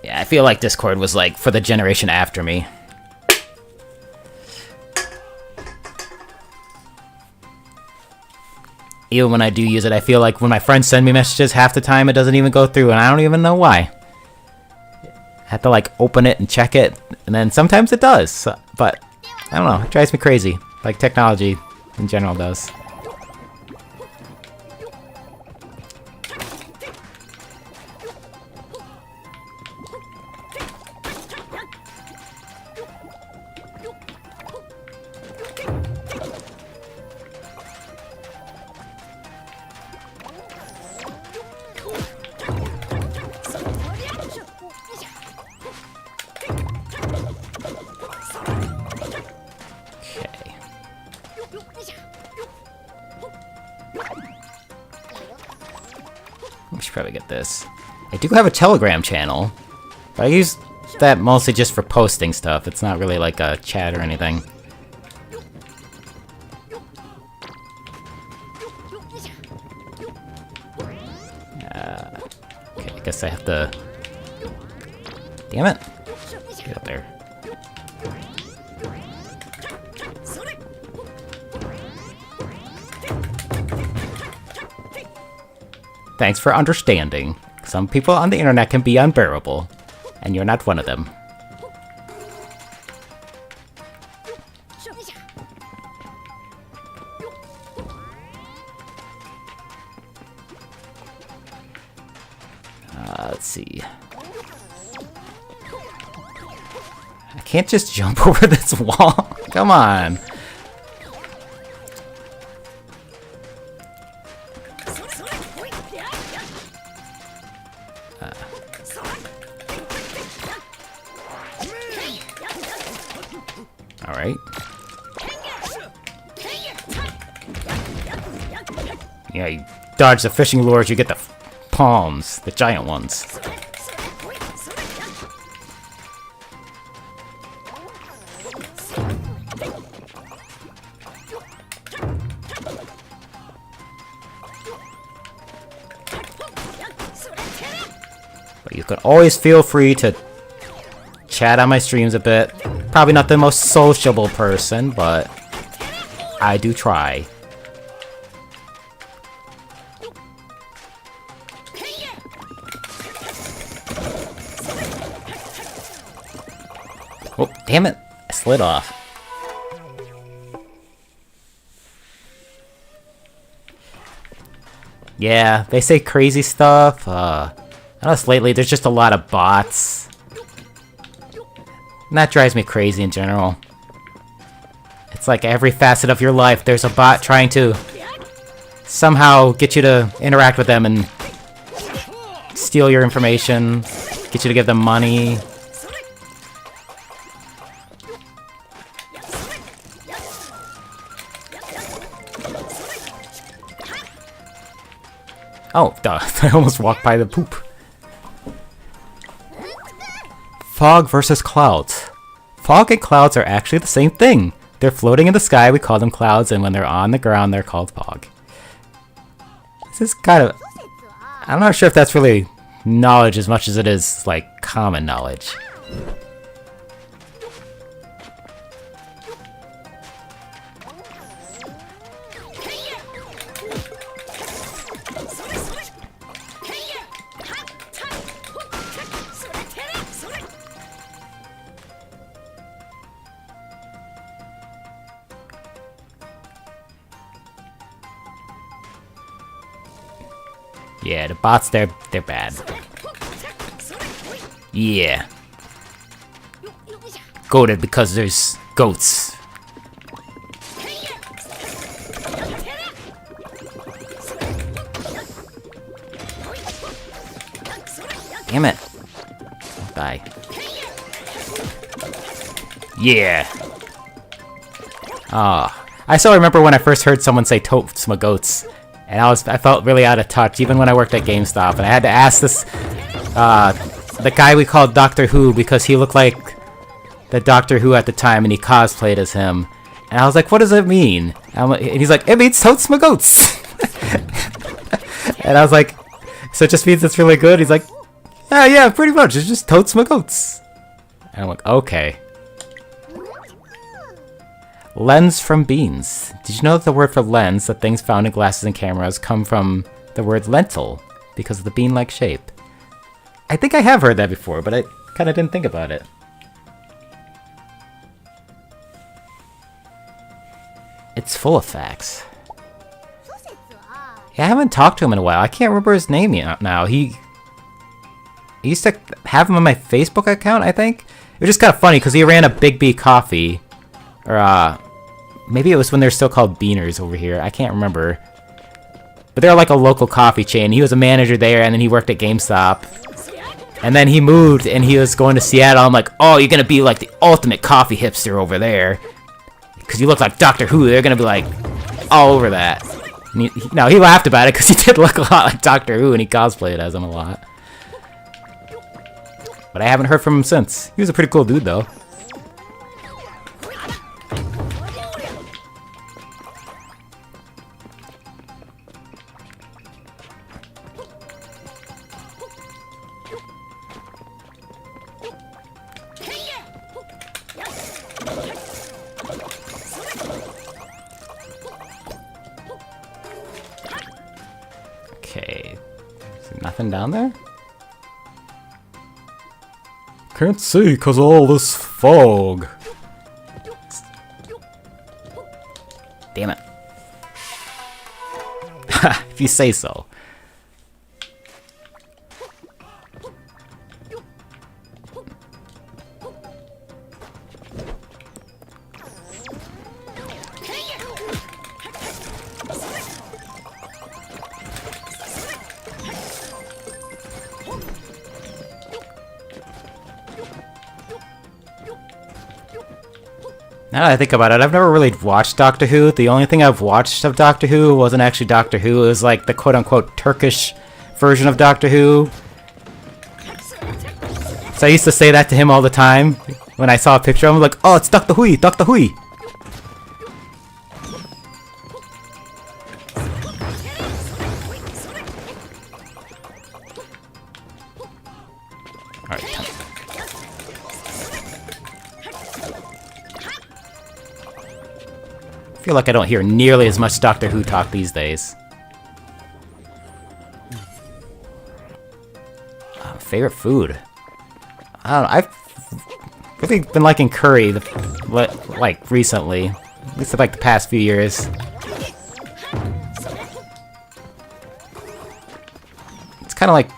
Yeah, I feel like Discord was like for the generation after me. Even when I do use it, I feel like when my friends send me messages, half the time it doesn't even go through, and I don't even know why. I have to like open it and check it, and then sometimes it does, so, but I don't know, it drives me crazy, like technology in general does. We should probably get this. I do have a Telegram channel, but I use that mostly just for posting stuff. It's not really like a chat or anything. Okay, I guess I have to... Damn it! Get up there. Thanks for understanding. Some people on the internet can be unbearable, and you're not one of them. Let's see. I can't just jump over this wall. Come on. Alright. Yeah, you dodge the fishing lures, you get the palms, the giant ones. But you can always feel free to chat on my streams a bit. Probably not the most sociable person, but I do try. Oh, damn it! I slid off. Yeah, they say crazy stuff. I noticed lately there's just a lot of bots. And that drives me crazy in general. It's like every facet of your life, there's a bot trying to somehow get you to interact with them and steal your information, get you to give them money. Oh, duh. I almost walked by the poop. Fog versus clouds. Fog and clouds are actually the same thing. They're floating in the sky, we call them clouds, and when they're on the ground, they're called fog. This is kind of... I'm not sure if that's really knowledge as much as it is, like, common knowledge. Yeah, the bots, they're bad. Yeah. Goated because there's goats. Damn it. Die. Yeah. Ah. I still remember when I first heard someone say totes my goats. And I felt really out of touch, even when I worked at GameStop. And I had to ask this, the guy we called Doctor Who, because he looked like the Doctor Who at the time, and he cosplayed as him. And I was like, what does it mean? And he's like, it means totes my goats. And I was like, so it just means it's really good? He's like, yeah, pretty much. It's just totes my goats. And I'm like, okay. Lens from beans. Did you know that the word for lens, the things found in glasses and cameras, come from the word lentil because of the bean-like shape? I think I have heard that before, but I kind of didn't think about it. It's full of facts. Yeah, I haven't talked to him in a while. I can't remember his name now. He used to have him on my Facebook account, I think. It was just kind of funny because he ran a Big B Coffee. Or, maybe it was when they're still called Beaners over here. I can't remember. But they're like a local coffee chain. He was a manager there, and then he worked at GameStop. And then he moved, and he was going to Seattle. I'm like, oh, you're gonna be like the ultimate coffee hipster over there. Because you look like Doctor Who. They're gonna be like all over that. No, he laughed about it because he did look a lot like Doctor Who and he cosplayed as him a lot. But I haven't heard from him since. He was a pretty cool dude, though. Okay. Is there nothing down there? Can't see because of all this fog. Damn it. If you say so. Now that I think about it, I've never really watched Doctor Who. The only thing I've watched of Doctor Who wasn't actually Doctor Who. It was like the quote-unquote Turkish version of Doctor Who. So I used to say that to him all the time. When I saw a picture of him, like, oh, it's Doctor Who, Doctor Who. I feel like I don't hear nearly as much Doctor Who talk these days. Favorite food? I don't know, I've really been liking curry, like, recently. At least like the past few years. It's kind of like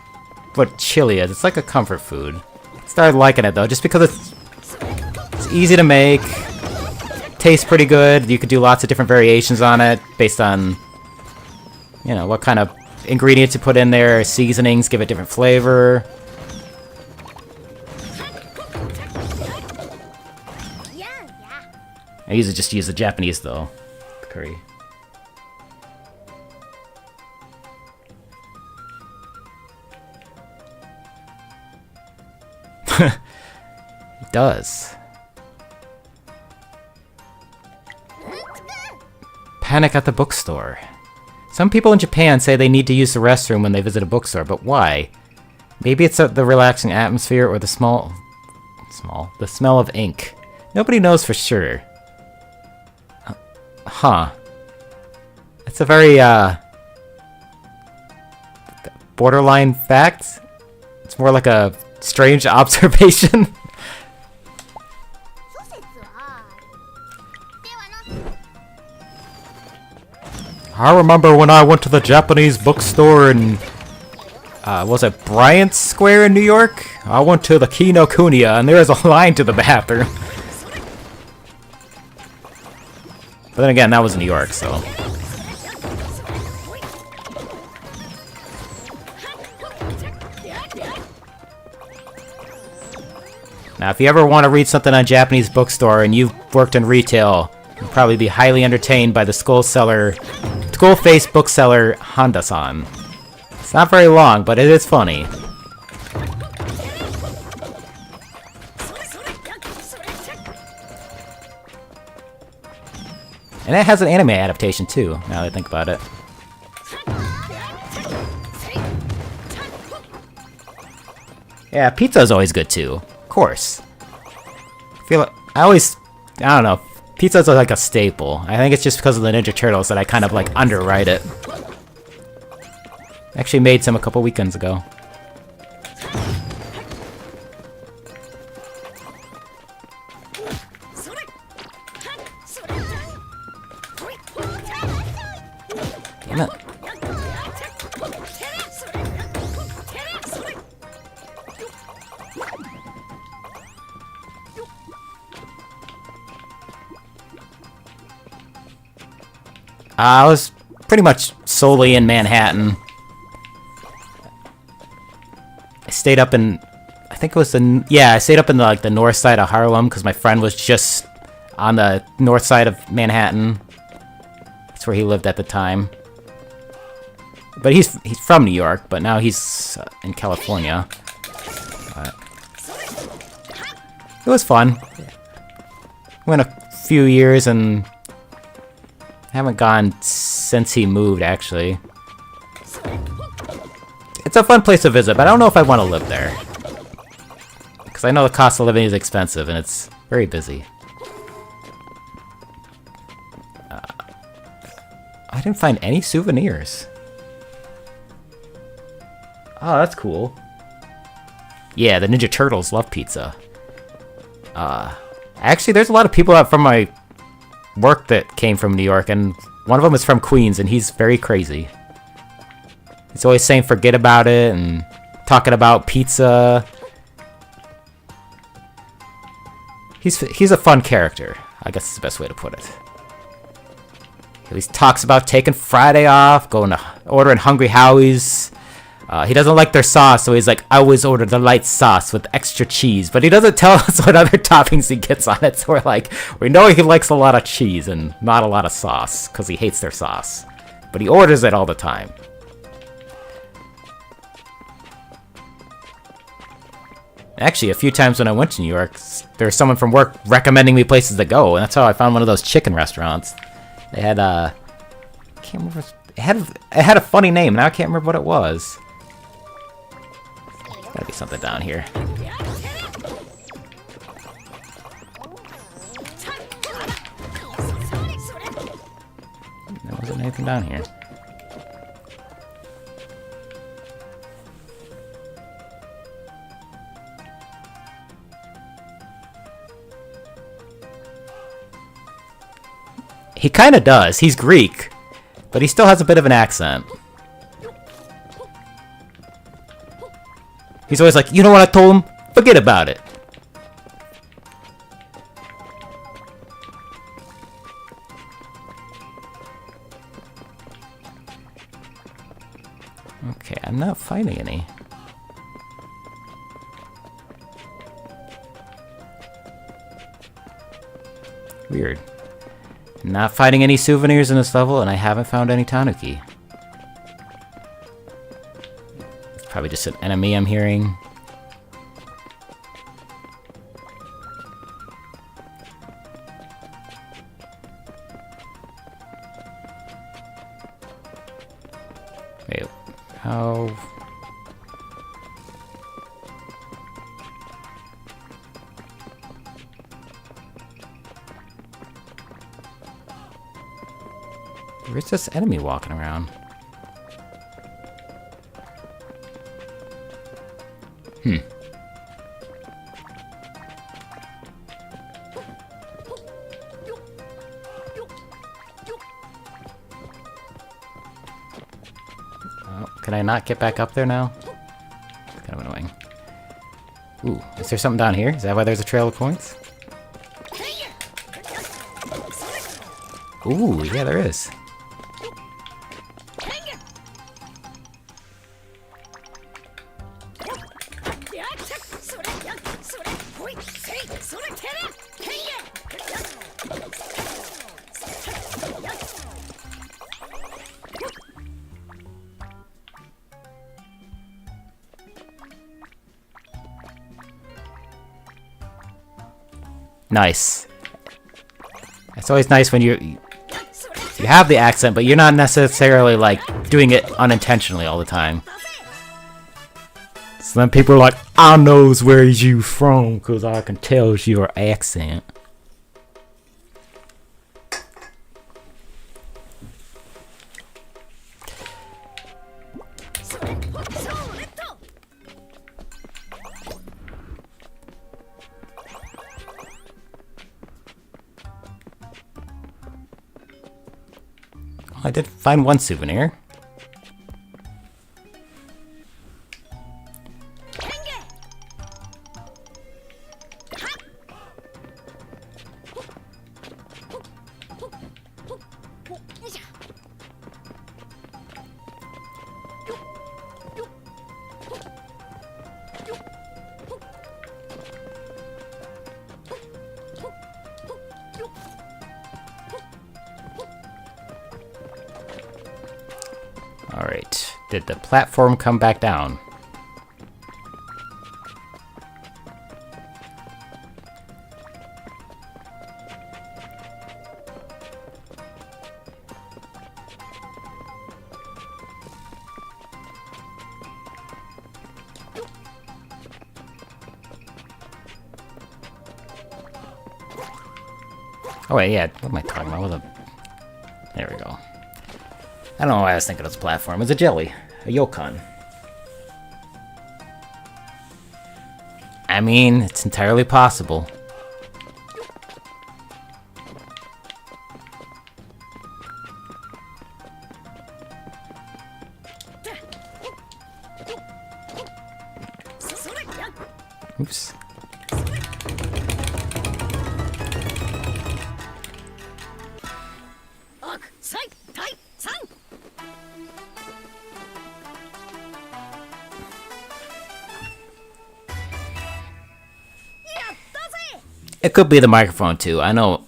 what chili is. It's like a comfort food. I started liking it, though, just because it's easy to make. Tastes pretty good. You could do lots of different variations on it based on, you know, what kind of ingredients you put in there, seasonings, give it different flavor. I usually just use the Japanese, though, curry. It does. Panic at the bookstore. Some people in Japan say they need to use the restroom when they visit a bookstore, but why? Maybe it's the relaxing atmosphere or the smell of ink. Nobody knows for sure. Huh. That's a very, borderline fact. It's more like a strange observation. I remember when I went to the Japanese bookstore in, was it Bryant Square in New York? I went to the Kinokuniya, and there was a line to the bathroom. But then again, that was New York, so... Now, if you ever want to read something on a Japanese bookstore and you've worked in retail, you'll probably be highly entertained by the Skull-faced bookseller Honda-san. It's not very long, but it is funny. And it has an anime adaptation too, now that I think about it. Yeah, pizza is always good too. Of course. I feel like I don't know. Pizza's like a staple. I think it's just because of the Ninja Turtles that I kind of like underwrite it. Actually made some a couple weekends ago. Damn it. I was pretty much solely in Manhattan. I stayed up in, I think it was I stayed up in the north side of Harlem because my friend was just on the north side of Manhattan. That's where he lived at the time. But he's from New York, but now he's in California. It was fun. Went a few years and haven't gone since he moved, actually. It's a fun place to visit, but I don't know if I want to live there. Because I know the cost of living is expensive and it's very busy. I didn't find any souvenirs. Oh, that's cool. Yeah, the Ninja Turtles love pizza. Actually, there's a lot of people out from my work that came from New York, and one of them is from Queens, and he's very crazy. He's always saying forget about it, and talking about pizza. He's a fun character, I guess is the best way to put it. He always talks about taking Friday off, ordering Hungry Howie's. He doesn't like their sauce, so he's like, I always order the light sauce with extra cheese. But he doesn't tell us what other toppings he gets on it, so we're like, we know he likes a lot of cheese and not a lot of sauce, because he hates their sauce. But he orders it all the time. Actually, a few times when I went to New York, there was someone from work recommending me places to go, and that's how I found one of those chicken restaurants. They had, I can't remember, it had a funny name, and I can't remember what it was. Gotta be something down here. There wasn't anything down here. He kinda does. He's Greek, but he still has a bit of an accent. He's always like, you know what I told him? Forget about it. Okay, I'm not finding any. Weird. Not finding any souvenirs in this level, and I haven't found any tanuki. It's probably just an enemy I'm hearing. Wait, how... Where's this enemy walking around? Oh, can I not get back up there now? It's kind of annoying. Ooh, is there something down here? Is that why there's a trail of coins? Ooh, yeah, there is. Nice. It's always nice when you have the accent, but you're not necessarily like doing it unintentionally all the time. So then people are like, I knows where you from, cause I can tell your accent. I did find one souvenir. Did the platform come back down? Oh wait, yeah, what am I talking about? There we go. I don't know why I was thinking it was a platform. It's a jelly. A yokon. I mean, it's entirely possible. Oops. It could be the microphone too. I know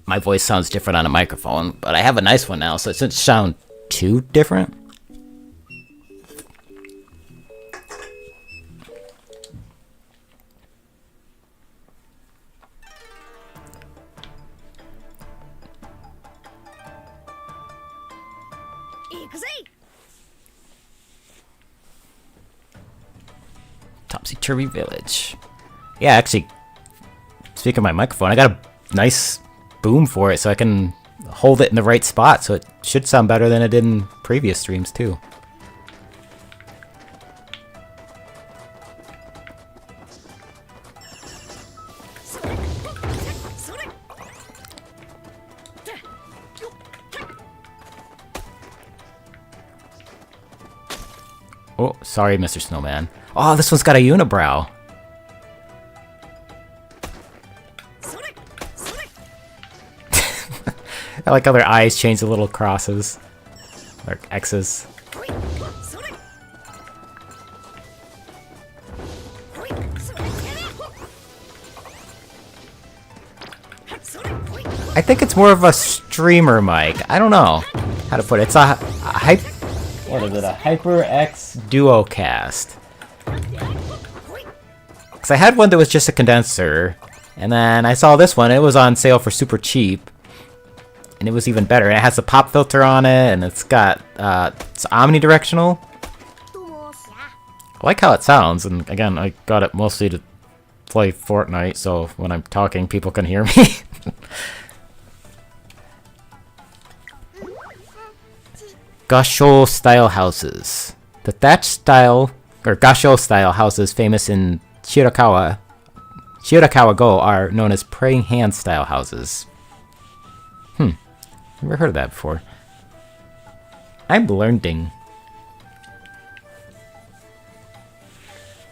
my voice sounds different on a microphone, but I have a nice one now, so it doesn't sound too different. Topsy-turvy village. Yeah, actually, speaking of my microphone, I got a nice boom for it, so I can hold it in the right spot, so it should sound better than it did in previous streams, too. Oh, sorry, Mr. Snowman. Oh, this one's got a unibrow. I like how their eyes change the little crosses. Or X's. I think it's more of a streamer mic. I don't know how to put it. It's a what is it? A HyperX Duocast. Because I had one that was just a condenser, and then I saw this one. It was on sale for super cheap, and it was even better. And it has a pop filter on it, and it's got it's omnidirectional. I like how it sounds, and again, I got it mostly to play Fortnite, so when I'm talking, people can hear me. Gasho style houses. The thatch style, or Gasho style houses famous in Shirakawa Go are known as praying hand style houses. Never heard of that before. I'm learning.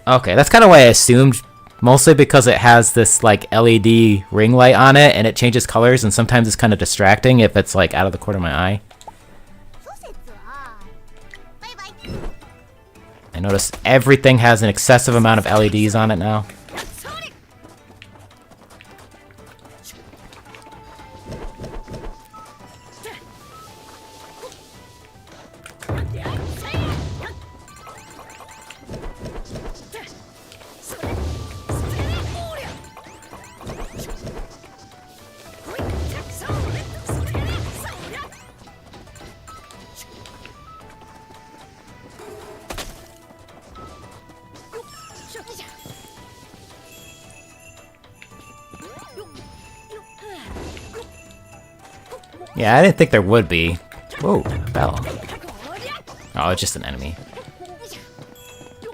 Okay, that's kind of why I assumed, mostly because it has this like LED ring light on it and it changes colors, and sometimes it's kind of distracting if it's like out of the corner of my eye. I notice everything has an excessive amount of LEDs on it now. Yeah, I didn't think there would be. Whoa, bell. Oh, it's just an enemy.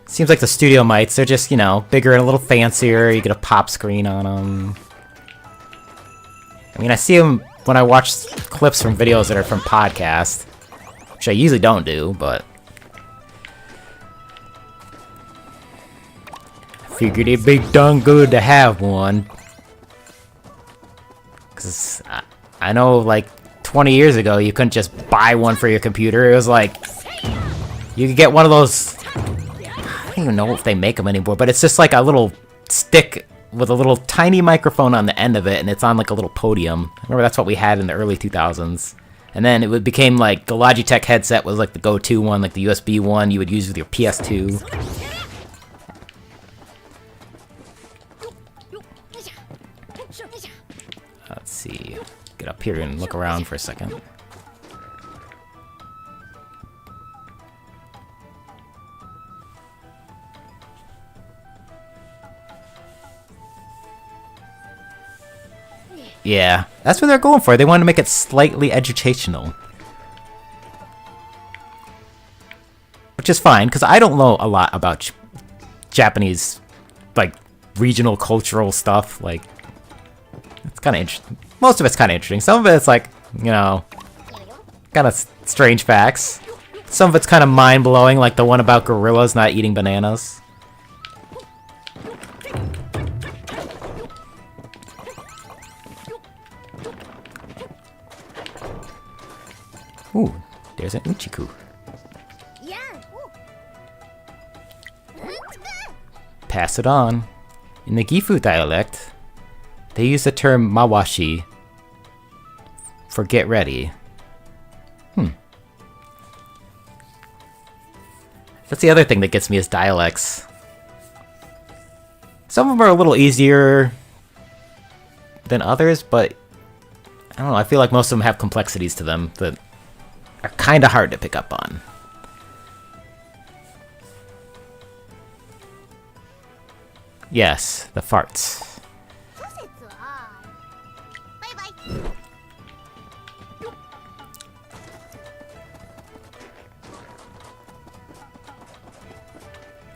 Seems like the studio mics, they're just, you know, bigger and a little fancier. You get a pop screen on them. I mean, I see them when I watch clips from videos that are from podcasts, which I usually don't do, but figured it'd be done good to have one. Because I know, like, 20 years ago, you couldn't just buy one for your computer. It was like, you could get one of those, I don't even know if they make them anymore, but it's just like a little stick with a little tiny microphone on the end of it, and it's on like a little podium. I remember that's what we had in the early 2000s. And then it became like the Logitech headset was like the go-to one, like the USB one you would use with your PS2. Let's see. Get up here and look around for a second. Yeah, that's what they're going for. They want to make it slightly educational. Which is fine, because I don't know a lot about Japanese, like, regional cultural stuff. Like, it's kind of interesting. Most of it's kind of interesting. Some of it's, like, you know, kind of strange facts. Some of it's kind of mind-blowing, like the one about gorillas not eating bananas. Ooh, there's an Uchiku. Pass it on. In the Gifu dialect, they use the term mawashi for get ready. That's the other thing that gets me is dialects. Some of them are a little easier than others, but I don't know, I feel like most of them have complexities to them that are kind of hard to pick up on. Yes, the farts.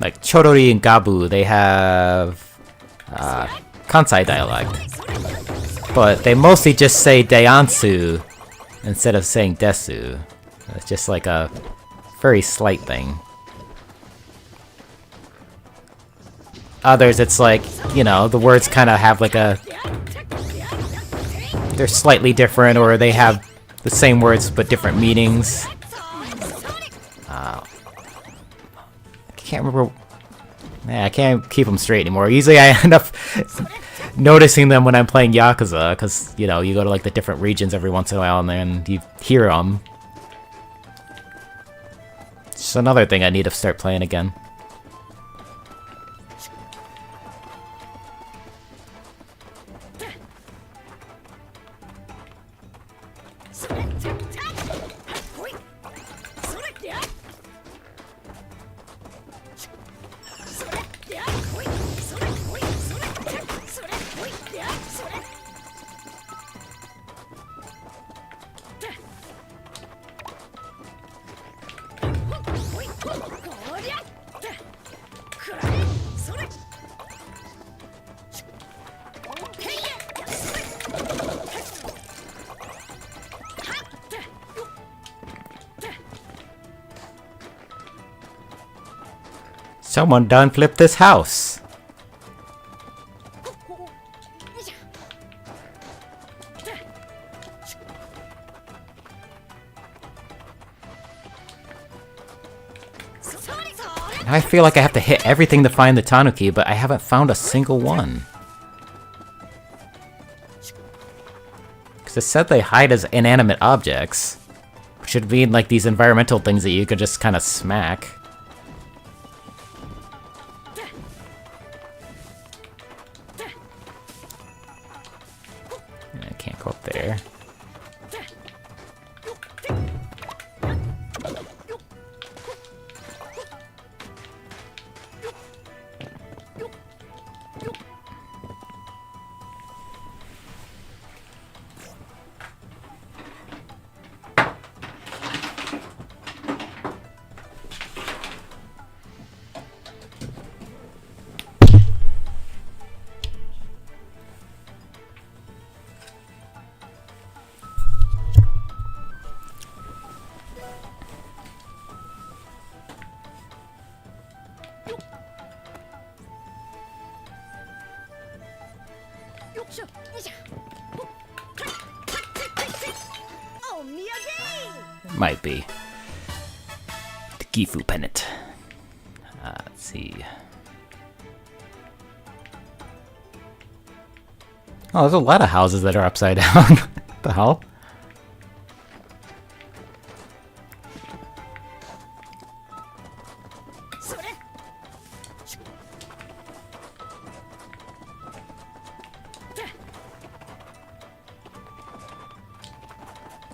Like Chorori and Gabu, they have Kansai dialect, but they mostly just say Deansu instead of saying Desu. It's just like a very slight thing. Others, it's like, you know, the words kind of have like a... They're slightly different, or they have the same words but different meanings. I can't remember... Yeah, I can't keep them straight anymore. Usually I end up noticing them when I'm playing Yakuza, because, you know, you go to like the different regions every once in a while and then you hear them. It's another thing I need to start playing again. Someone done flipped this house. I feel like I have to hit everything to find the Tanuki, but I haven't found a single one. Because it said they hide as inanimate objects. Which should mean like these environmental things that you could just kind of smack. I can't go up there. Might be. The Gifu pennant. Let's see. Oh, there's a lot of houses that are upside down. What the hell?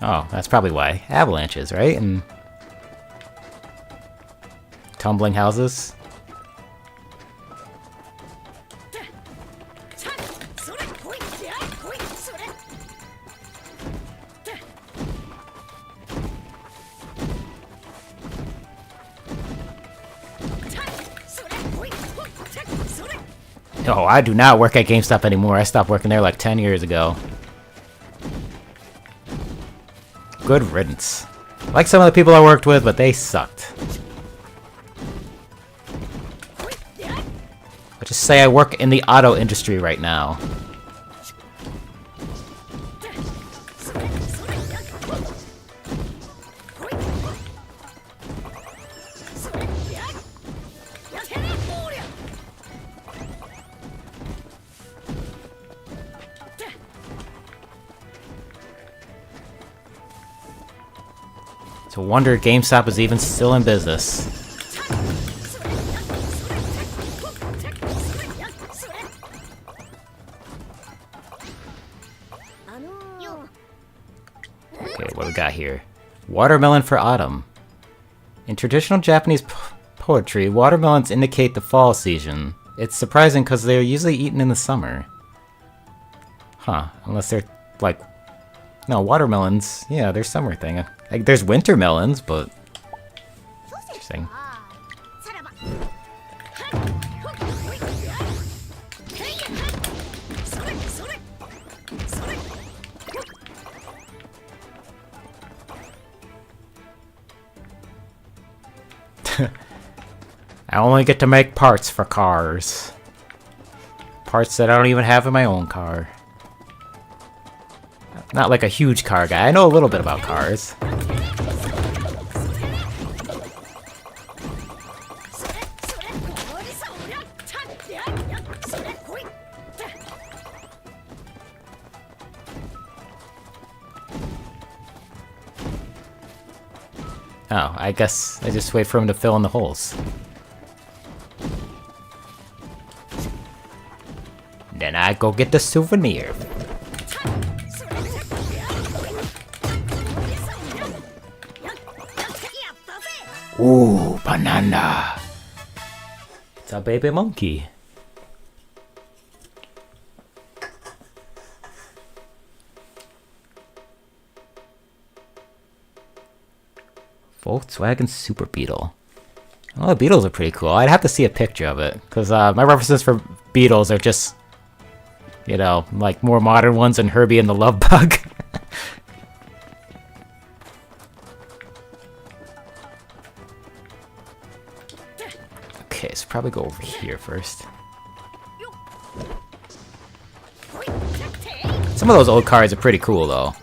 Oh, that's probably why. Avalanches, right? And tumbling houses. Oh, I do not work at GameStop anymore. I stopped working there like 10 years ago. Good riddance. Like some of the people I worked with, but they sucked. I'll just say I work in the auto industry right now. It's a wonder GameStop is even still in business. Okay, what do we got here? Watermelon for autumn. In traditional Japanese poetry, watermelons indicate the fall season. It's surprising because they're usually eaten in the summer. Huh, unless they're like... No, watermelons, yeah, they're summer thing. Like, there's winter melons, but... Interesting. I only get to make parts for cars. Parts that I don't even have in my own car. Not like a huge car guy. I know a little bit about cars. Oh, I guess I just wait for him to fill in the holes. Then I go get the souvenir. Ooh, banana! It's a baby monkey. Volkswagen Super Beetle. Oh, the Beetles are pretty cool. I'd have to see a picture of it, because my references for Beetles are just, you know, like more modern ones than Herbie and the Love Bug. Okay, so probably go over here first. Some of those old cars are pretty cool, though.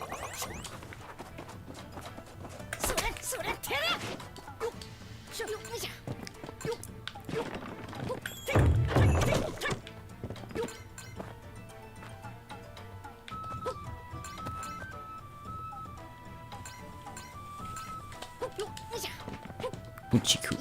Uchiku.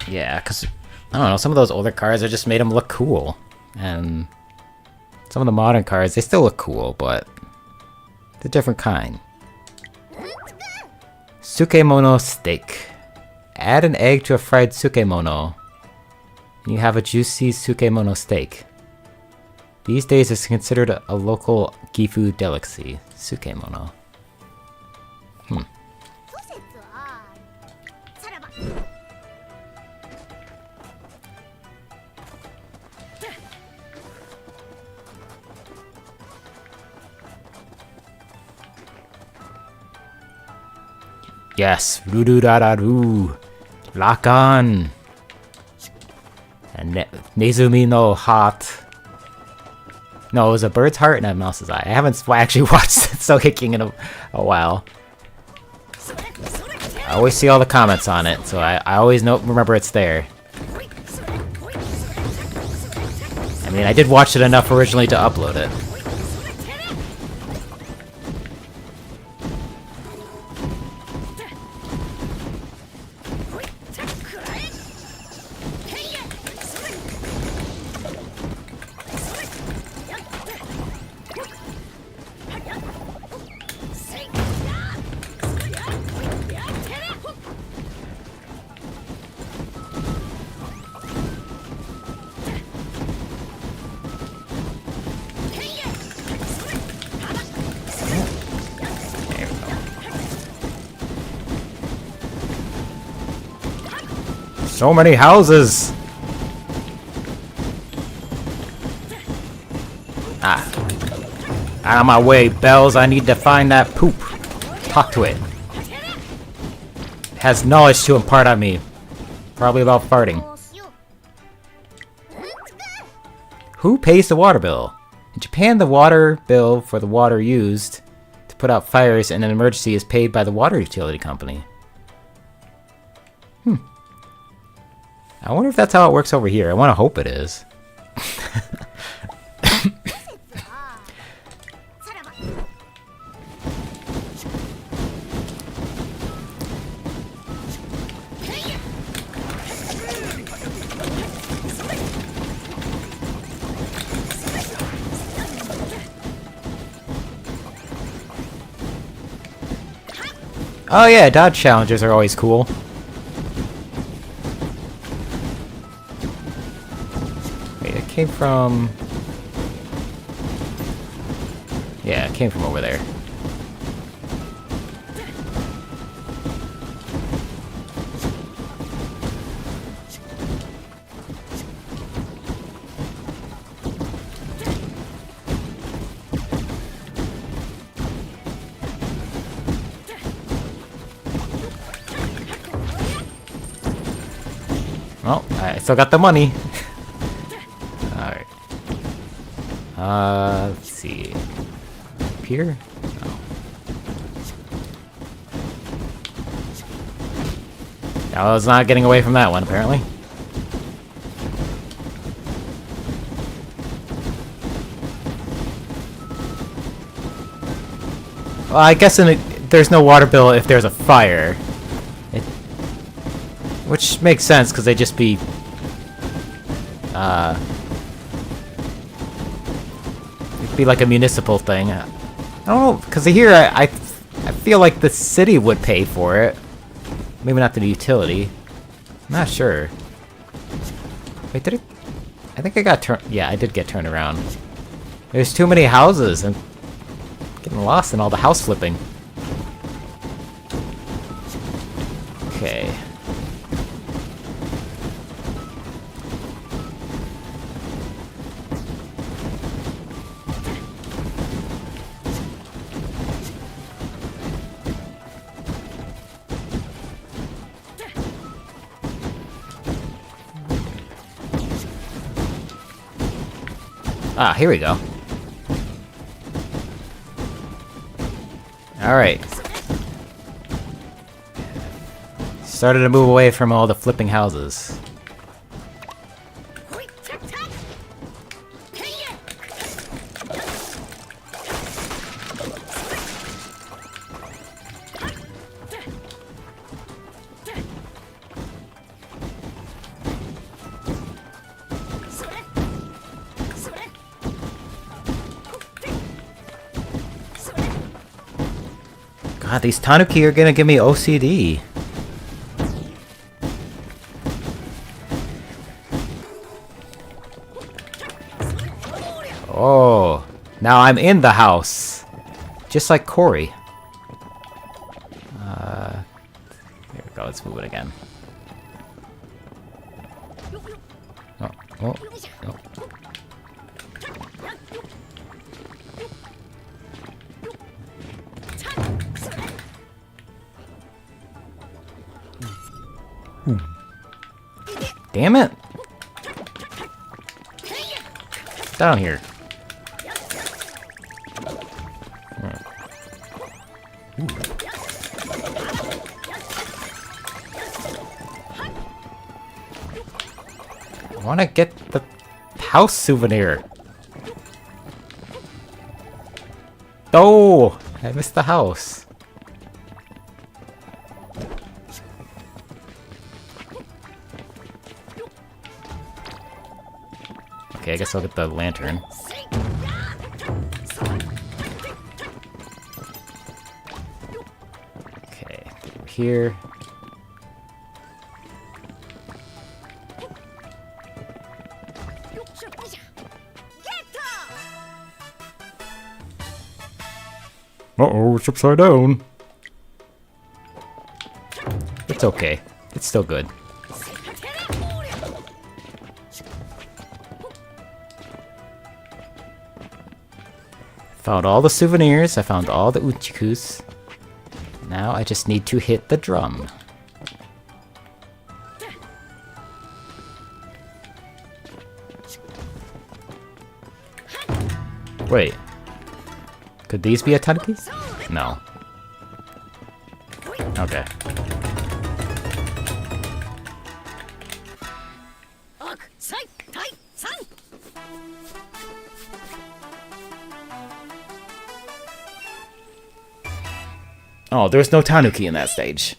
Yeah, because, I don't know, some of those older cars, I just made them look cool. And some of the modern cars, they still look cool, but it's a different kind. Sukemono steak. Add an egg to a fried sukemono, and you have a juicy sukemono steak. These days, it's considered a local Gifu delicacy. Sukemono. Yes, Rururararu. Lock on. And Nezumi no heart. No, it was a bird's heart and a mouse's eye. I haven't actually watched Soul King in a while. I always see all the comments on it, so I always remember it's there. I mean, I did watch it enough originally to upload it. So many houses! Ah. Out of my way, Bells. I need to find that poop. Talk to it. It has knowledge to impart on me. Probably about farting. Who pays the water bill? In Japan, the water bill for the water used to put out fires in an emergency is paid by the water utility company. I wonder if that's how it works over here. I want to hope it is. Oh yeah, dodge challenges are always cool. Came from... Yeah, it came from over there. Well, I still got the money. Let's see. Up here? Oh. I was not getting away from that one, apparently. Well, I guess there's no water bill if there's a fire. Which makes sense, because they'd just be... be like a municipal thing. I don't know, because here I feel like the city would pay for it. Maybe not the utility. I'm not sure. Wait, did it? I think I got turned. Yeah, I did get turned around. There's too many houses. I'm getting lost in all the house flipping. Okay. Ah, here we go. Alright. Started to move away from all the flipping houses. God, these Tanuki are gonna give me OCD. Oh, now I'm in the house. Just like Corey. Here we go, let's move it again. Oh, oh, oh. Damn it! Down here. want to get the house souvenir. Oh! I missed the house. Okay, I guess I'll get the lantern. Okay, over here. Uh-oh, it's upside down. It's okay. It's still good. Found all the souvenirs. I found all the uchikus. Now I just need to hit the drum. Wait. Could these be a tanuki? No. Okay. Oh, there's no tanuki in that stage.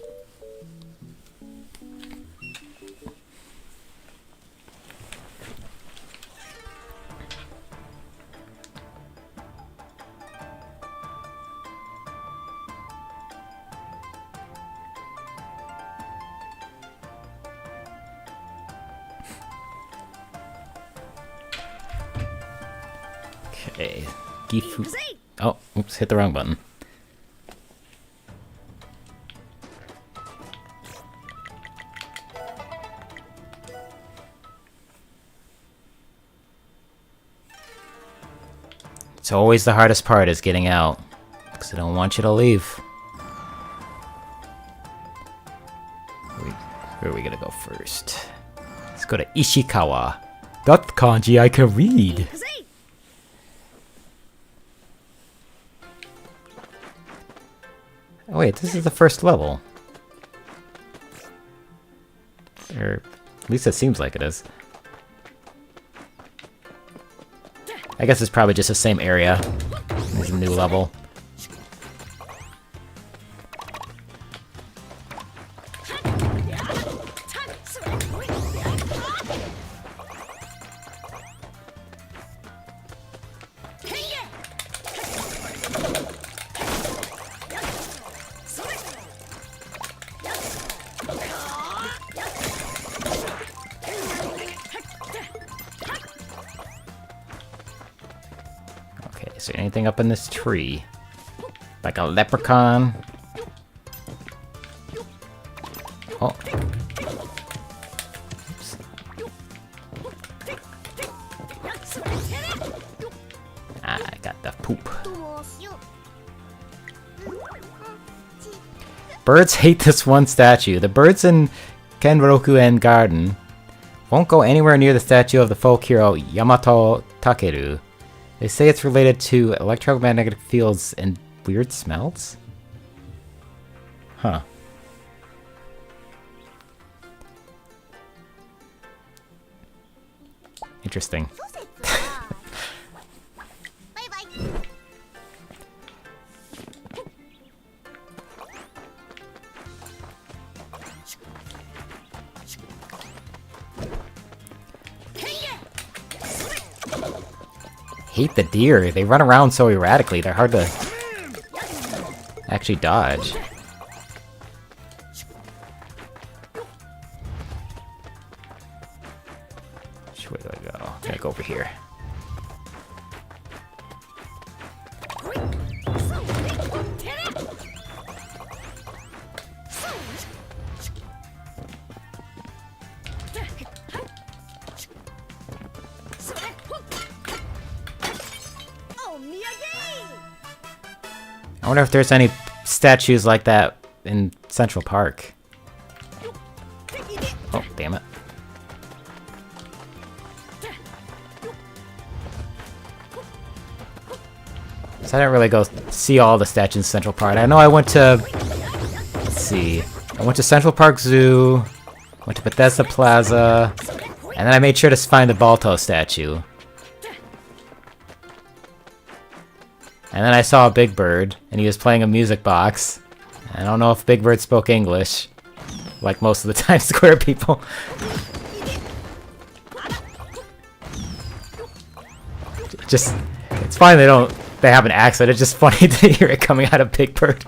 Okay. Gifu. Oh, oops, hit the wrong button. It's always the hardest part is getting out, because I don't want you to leave. Where are we gonna go first? Let's go to Ishikawa. That kanji I can read. Oh wait, this is the first level. Or at least it seems like it is. I guess it's probably just the same area. There's a new level. Is there anything up in this tree? Like a leprechaun? Oh. Oops. Ah, I got the poop. Birds hate this one statue. The birds in Kenroku-en Garden won't go anywhere near the statue of the folk hero Yamato Takeru. They say it's related to electromagnetic fields and weird smells? Huh. Interesting. Hate the deer. They run around so erratically. They're hard to actually dodge. Which way do I go? I'm gonna go over here. I wonder if there's any statues like that in Central Park. Oh, damn it. So I didn't really go see all the statues in Central Park. I know I went to... Let's see. I went to Central Park Zoo. Went to Bethesda Plaza. And then I made sure to find the Balto statue. And then I saw a Big Bird, and he was playing a music box. I don't know if Big Bird spoke English, like most of the Times Square people. Just, it's fine they have an accent, it's just funny to hear it coming out of Big Bird.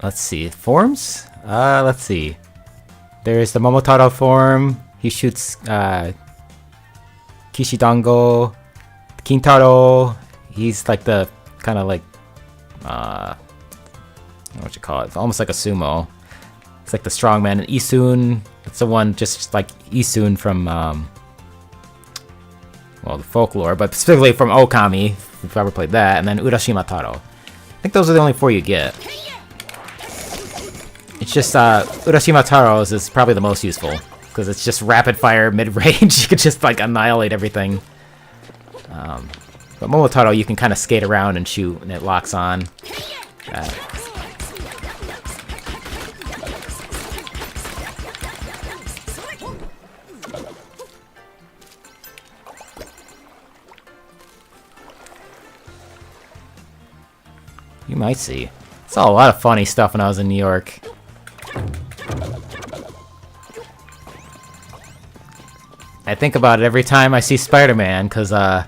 Let's see, forms? Let's see. There's the Momotaro form. He shoots, Kishidango. Kintaro. He's like the, kind of like, what you call it? It's almost like a sumo. It's like the strongman. And Isun, it's the one just like Isun from, well, the folklore, but specifically from Okami, if you've ever played that. And then Urashima Taro. I think those are the only 4 you get. It's just, Urashima Taro's is probably the most useful, because it's just rapid fire, mid-range, you could just, like, annihilate everything. But Momotaro, you can kind of skate around and shoot, and it locks on. You might see. I saw a lot of funny stuff when I was in New York. I think about it every time I see Spider-Man, because, a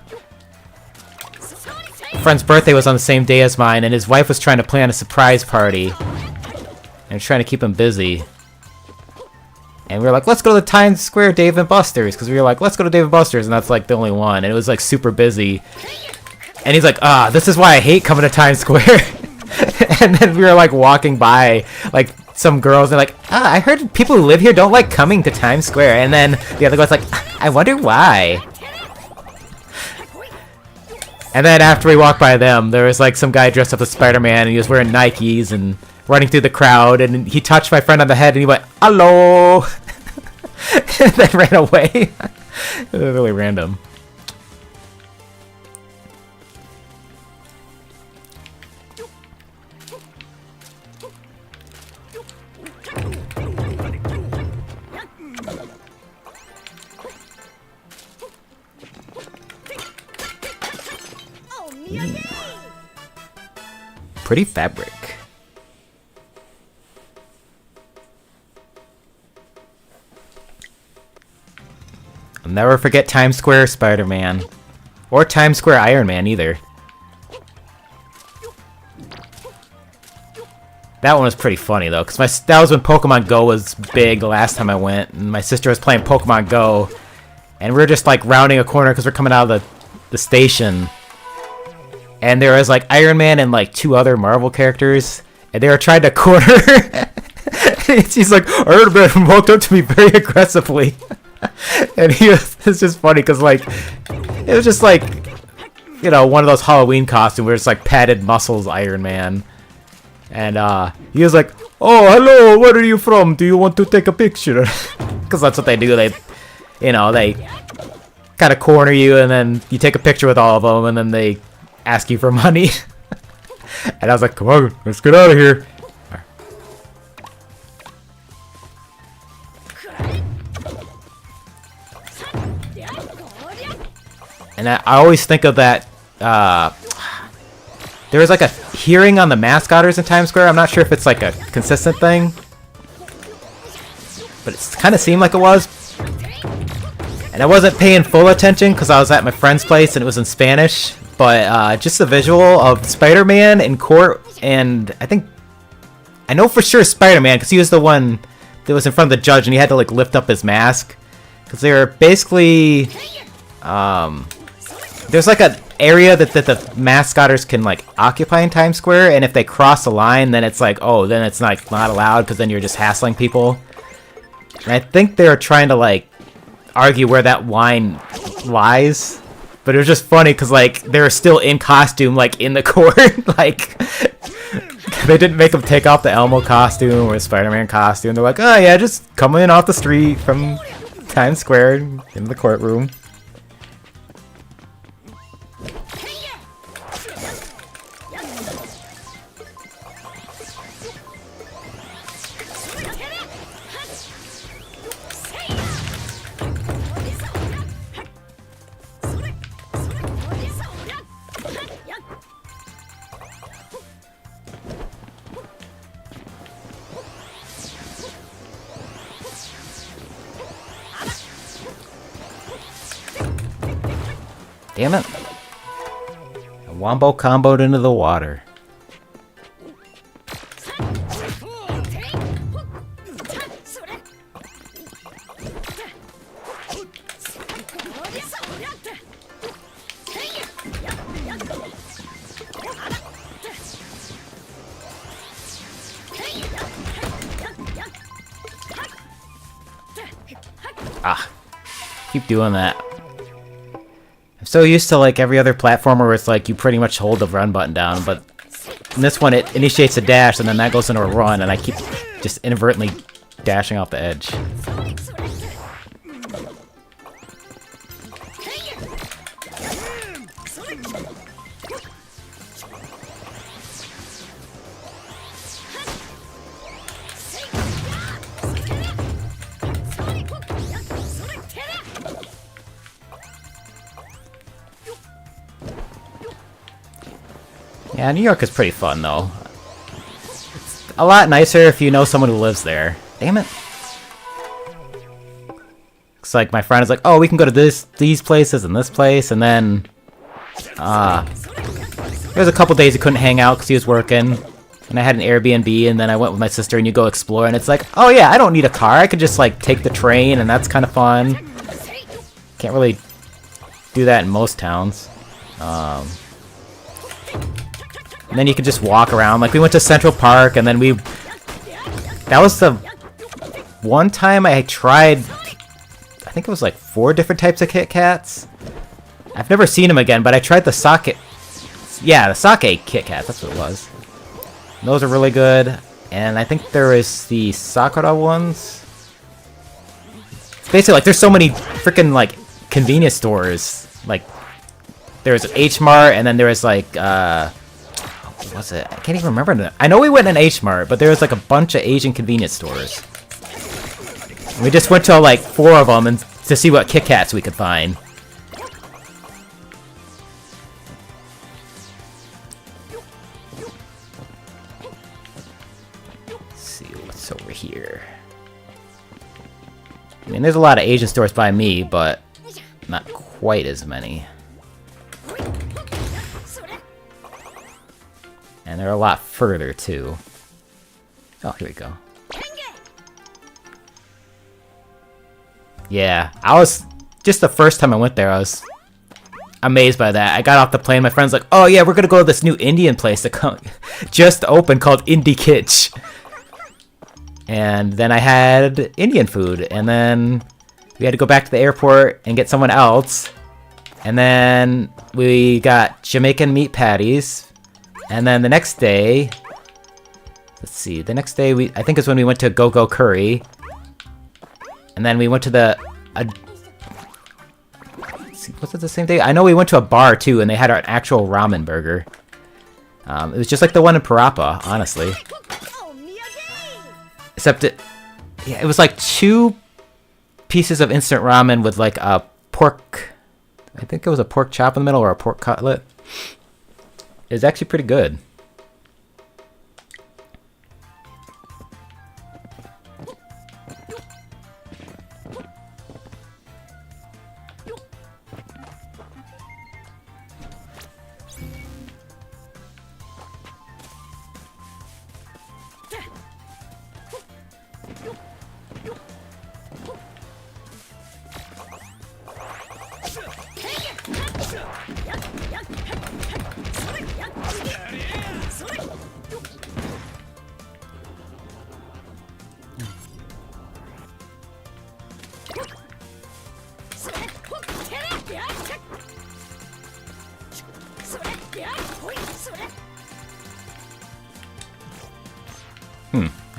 friend's birthday was on the same day as mine, and his wife was trying to plan a surprise party. And trying to keep him busy. And we were like, let's go to the Times Square Dave & Buster's, because we were like, let's go to Dave & Buster's, and that's, like, the only one. And it was, like, super busy. And he's like, this is why I hate coming to Times Square. And then we were, like, walking by, like, some girls, and like, I heard people who live here don't like coming to Times Square. And then the other guy's like, I wonder why. And then after we walked by them, there was like some guy dressed up as Spider-Man, and he was wearing Nikes and running through the crowd, and he touched my friend on the head, and he went, hello! And then ran away. It was really random. Pretty fabric. I'll never forget Times Square Spider-Man. Or Times Square Iron Man either. That one was pretty funny though, because that was when Pokemon Go was big the last time I went, and my sister was playing Pokemon Go, and we were just like rounding a corner because we're coming out of the station. And there was like Iron Man and like 2 other Marvel characters, and they were trying to corner her. She's like, Iron Man walked up to me very aggressively. And it's just funny because like, it was just like, you know, one of those Halloween costumes where it's like padded muscles Iron Man. And he was like, oh, hello, where are you from? Do you want to take a picture? Because that's what they do. They, you know, they kind of corner you, and then you take a picture with all of them, and then they ask you for money. And I was like, come on, let's get out of here. And I always think of that, there was like a hearing on the mascotters in Times Square. I'm not sure if it's like a consistent thing, but it kind of seemed like it was. And I wasn't paying full attention because I was at my friend's place and it was in Spanish. But just the visual of Spider-Man in court, and I know for sure Spider-Man because he was the one that was in front of the judge and he had to like lift up his mask. Because they were basically, there's like an area that the mascotters can like occupy in Times Square, and if they cross the line, then it's like, oh, then it's like not allowed because then you're just hassling people. And I think they were trying to like argue where that line lies. But it was just funny because, like, they were still in costume, like, in the court. Like, They didn't make him take off the Elmo costume or the Spider-Man costume. They're like, oh yeah, just come in off the street from Times Square into the courtroom. Damn it. A wombo comboed into the water. Ah. Keep doing that. I'm so used to like every other platformer where it's like you pretty much hold the run button down, but in this one it initiates a dash and then that goes into a run and I keep just inadvertently dashing off the edge. Yeah, New York is pretty fun, though. It's a lot nicer if you know someone who lives there. Damn it. It's like my friend is like, oh, we can go to these places and this place, and then... there was a couple days he couldn't hang out because he was working, and I had an Airbnb, and then I went with my sister, and you go explore, and it's like, oh yeah, I don't need a car, I could just, like, take the train, and that's kind of fun. Can't really do that in most towns. And then you can just walk around. Like, we went to Central Park, and then that was the one time I tried, I think it was like 4 different types of Kit Kats. I've never seen them again, but I tried the sake. Yeah, the sake Kit Kats, that's what it was. And those are really good. And I think there is the Sakura ones. Basically, like, there's so many freaking, like, convenience stores. Like, there was H Mart, and then there was, like, what was it? I can't even remember. I know we went in H Mart, but there was like a bunch of Asian convenience stores. And we just went to like 4 of them and to see what Kit Kats we could find. Let's see what's over here. I mean, there's a lot of Asian stores by me, but not quite as many. And they're a lot further, too. Oh, here we go. Yeah, I was... Just the first time I went there, I was amazed by that. I got off the plane, my friend's like, oh yeah, we're gonna go to this new Indian place that just opened called Indie Kitch. And then I had Indian food, and then we had to go back to the airport and get someone else. And then we got Jamaican meat patties. And then the next day, let's see, the next day I think is when we went to Go-Go Curry. And then we went to the, was it the same day? I know we went to a bar too, and they had an actual ramen burger. It was just like the one in Parappa, honestly. Except it was like 2 pieces of instant ramen with like a pork, I think it was a pork chop in the middle or a pork cutlet. It was actually pretty good.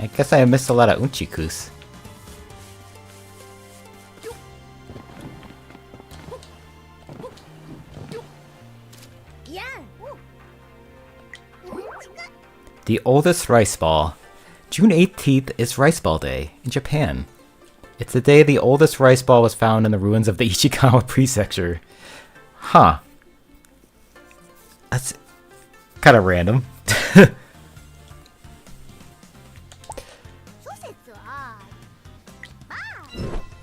I guess I missed a lot of unchikus. The oldest rice ball. June 18th is Rice Ball Day in Japan. It's the day the oldest rice ball was found in the ruins of the Ichikawa Prefecture. Huh. That's kind of random.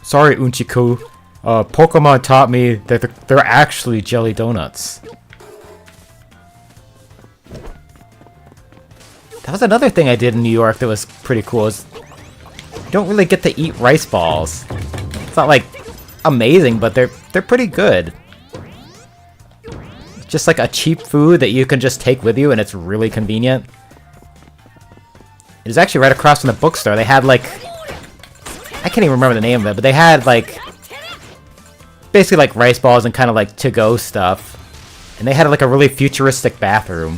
Sorry, Unchiku. Pokemon taught me that they're actually jelly donuts. That was another thing I did in New York that was pretty cool. Is you don't really get to eat rice balls. It's not like amazing, but they're pretty good. It's just like a cheap food that you can just take with you, and it's really convenient. It was actually right across from the bookstore. They had like, I can't even remember the name of it, but they had like basically like rice balls and kind of like to-go stuff. And they had like a really futuristic bathroom.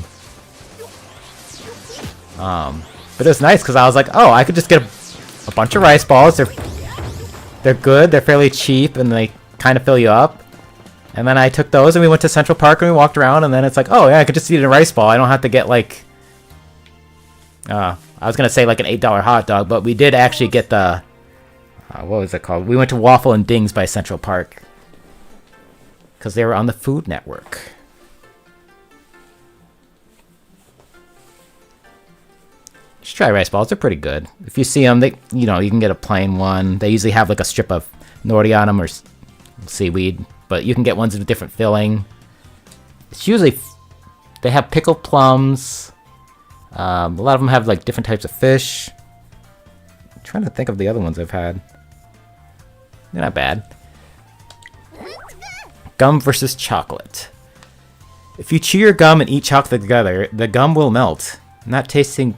But it was nice because I was like, oh, I could just get a bunch of rice balls. They're good, they're fairly cheap, and they kind of fill you up. And then I took those and we went to Central Park and we walked around, and then it's like, oh yeah, I could just eat a rice ball. I don't have to get like, I was gonna say like an $8 hot dog, but we did actually get the, what was it called? We went to Waffle and Dings by Central Park. Because they were on the Food Network. You should try rice balls. They're pretty good. If you see them, they, you know, you can get a plain one. They usually have like a strip of nori on them or seaweed, but you can get ones with a different filling. It's usually they have pickled plums. A lot of them have like different types of fish. I'm trying to think of the other ones I've had. They're not bad. Gum versus chocolate. If you chew your gum and eat chocolate together, the gum will melt. No tasting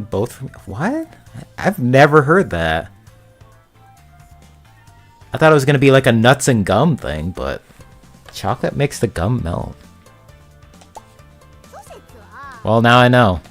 both. What? I've never heard that. I thought it was gonna be like a nuts and gum thing, but chocolate makes the gum melt. Well, now I know.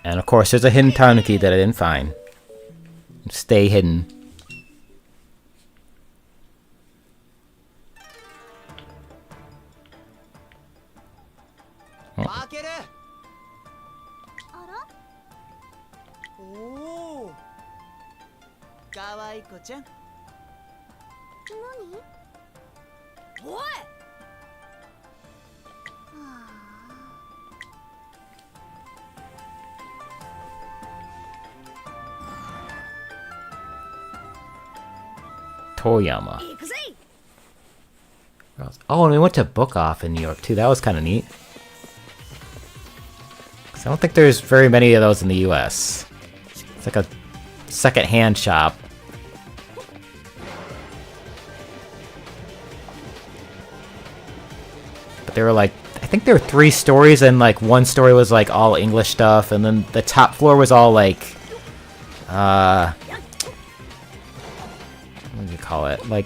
And of course, there's a hidden tanuki that I didn't find. Stay hidden. Bakeru! Oh! Kawaii ko-chan? What? Toyama. Oh, and we went to Book Off in New York too. That was kind of neat. 'Cause I don't think there's very many of those in the US. It's like a second-hand shop. But there were like, I think there were 3 stories, and like one story was like all English stuff, and then the top floor was all like, what do you call it? Like,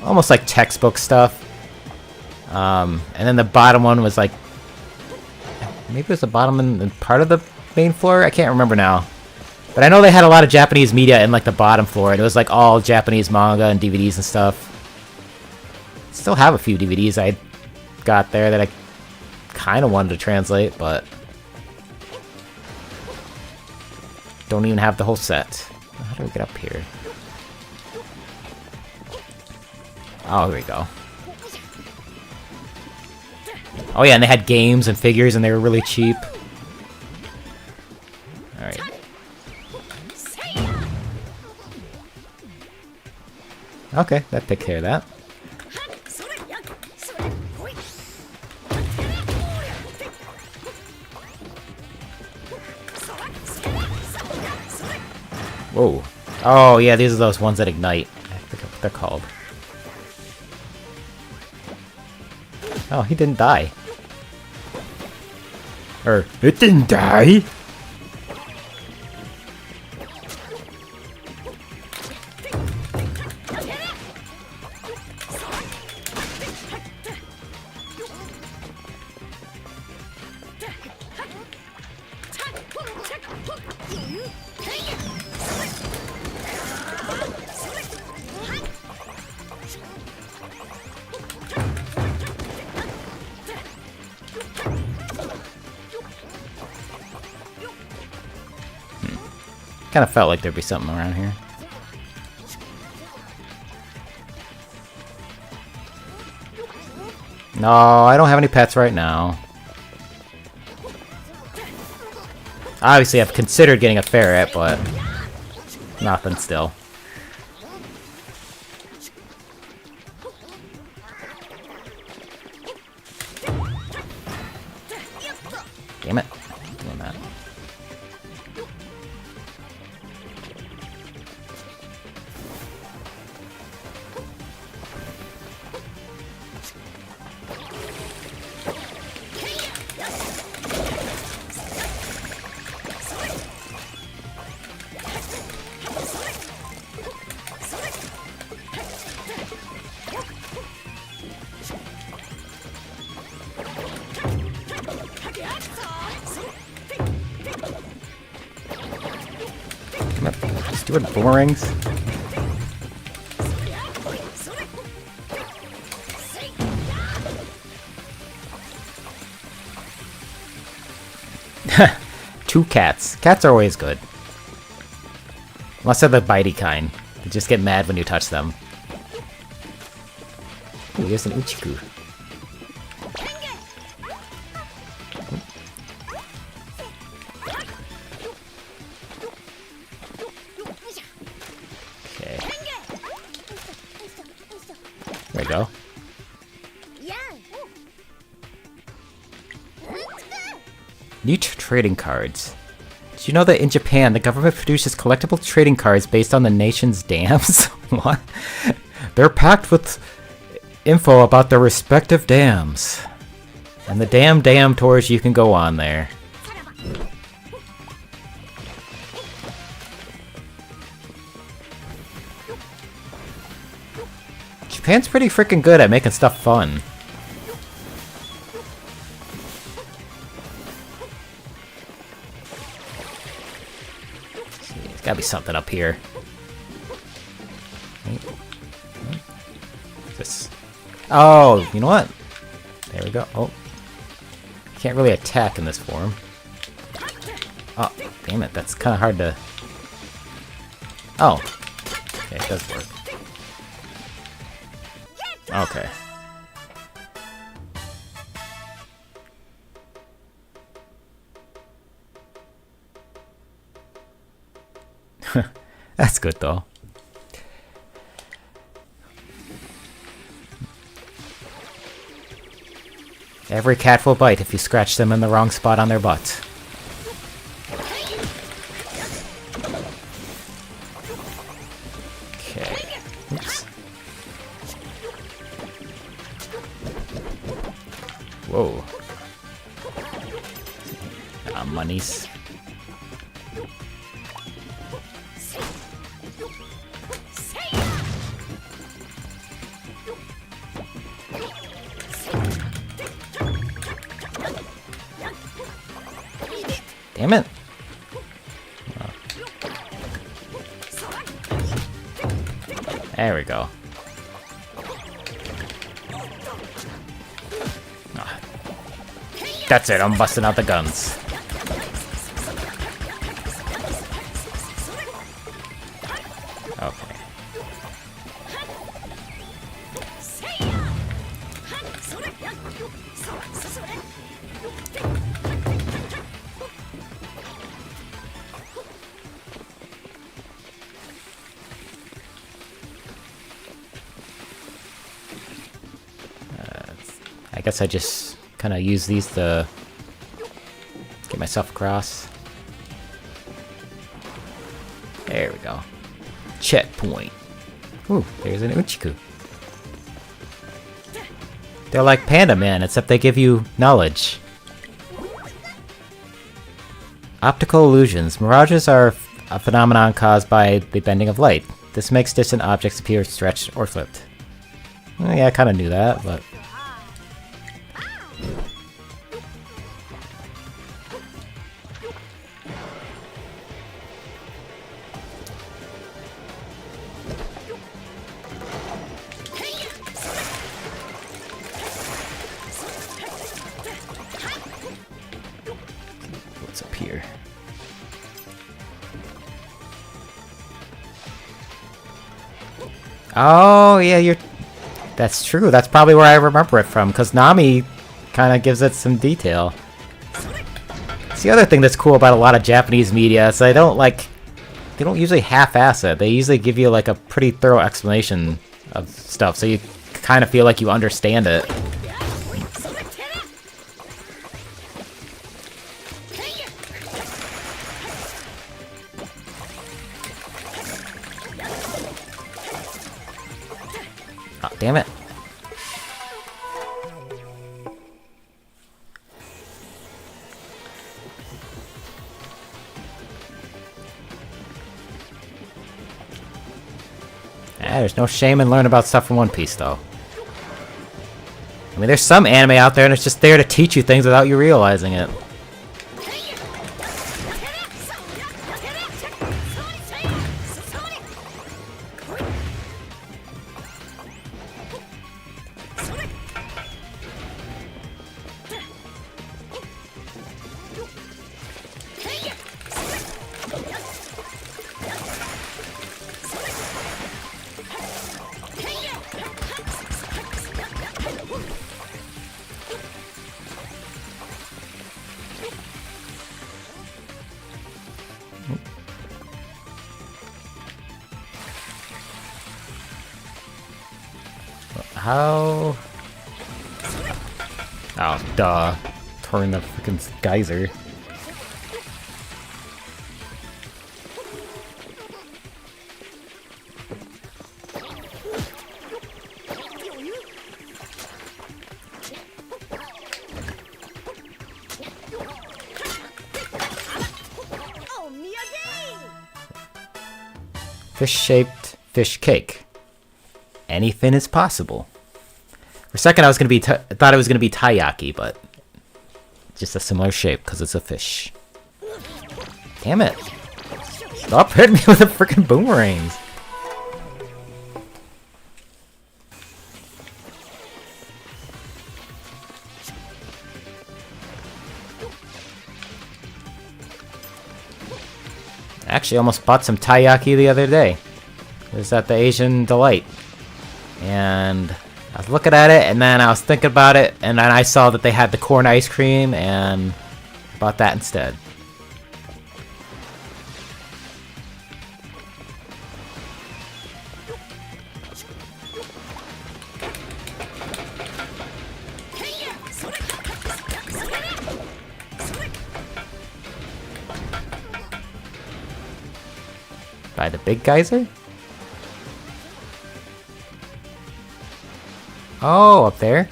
almost like textbook stuff. And then the bottom one was like, maybe it was the bottom and part of the main floor? I can't remember now. But I know they had a lot of Japanese media in like the bottom floor, and it was like all Japanese manga and DVDs and stuff. Still have a few DVDs I got there that I kind of wanted to translate, but don't even have the whole set. How do we get up here? Oh, here we go. Oh yeah, and they had games and figures, and they were really cheap. Alright. Okay, that took care of that. Whoa. Oh yeah, these are those ones that ignite. I forget what they're called. Oh, he didn't die. Or, it didn't die! Kind of felt like there'd be something around here. No, I don't have any pets right now. Obviously, I've considered getting a ferret, but nothing still. Damn it. Doing that. Stupid boomerangs. Two cats. Cats are always good. Unless they're the bitey kind. They just get mad when you touch them. Ooh, here's an Uchiku. There we go. New trading cards. Did you know that in Japan, the government produces collectible trading cards based on the nation's dams? What? They're packed with info about their respective dams. And the dam tours you can go on there. Japan's pretty freaking good at making stuff fun. There's gotta be something up here. This. Oh, you know what? There we go. Oh. Can't really attack in this form. Oh, damn it. That's kind of hard to... Oh. Okay, it does work. Okay. That's good though. Every cat will bite if you scratch them in the wrong spot on their butt. Okay. Oops. Whoa. Monies. Damn it. Oh. There we go. Oh. That's it, I'm busting out the guns. Okay. I guess I just kind of use these to get myself across. There we go. Checkpoint. Ooh, there's an Uchiku. They're like Panda Man, except they give you knowledge. Optical illusions. Mirages are a phenomenon caused by the bending of light. This makes distant objects appear stretched or flipped. Well, yeah, I kind of knew that, but... What's up here? Oh, yeah, that's true. That's probably where I remember it from, because Nami kind of gives it some detail. It's the other thing that's cool about a lot of Japanese media, is they don't usually half-ass it. They usually give you, like, a pretty thorough explanation of stuff, so you kind of feel like you understand it. Oh, damn it. There's no shame in learning about stuff from One Piece, though. I mean, there's some anime out there and it's just there to teach you things without you realizing it. How? Oh, duh. Turn the freaking geyser. Fish-shaped fish cake. Anything is possible. For a second, I thought it was gonna be taiyaki, but just a similar shape because it's a fish. Damn it! Stop hitting me with the freaking boomerangs. Actually, almost bought some taiyaki the other day. It was at the Asian Delight. And I was looking at it, and then I was thinking about it, and then I saw that they had the corn ice cream, and bought that instead. By the big geyser? Oh, up there?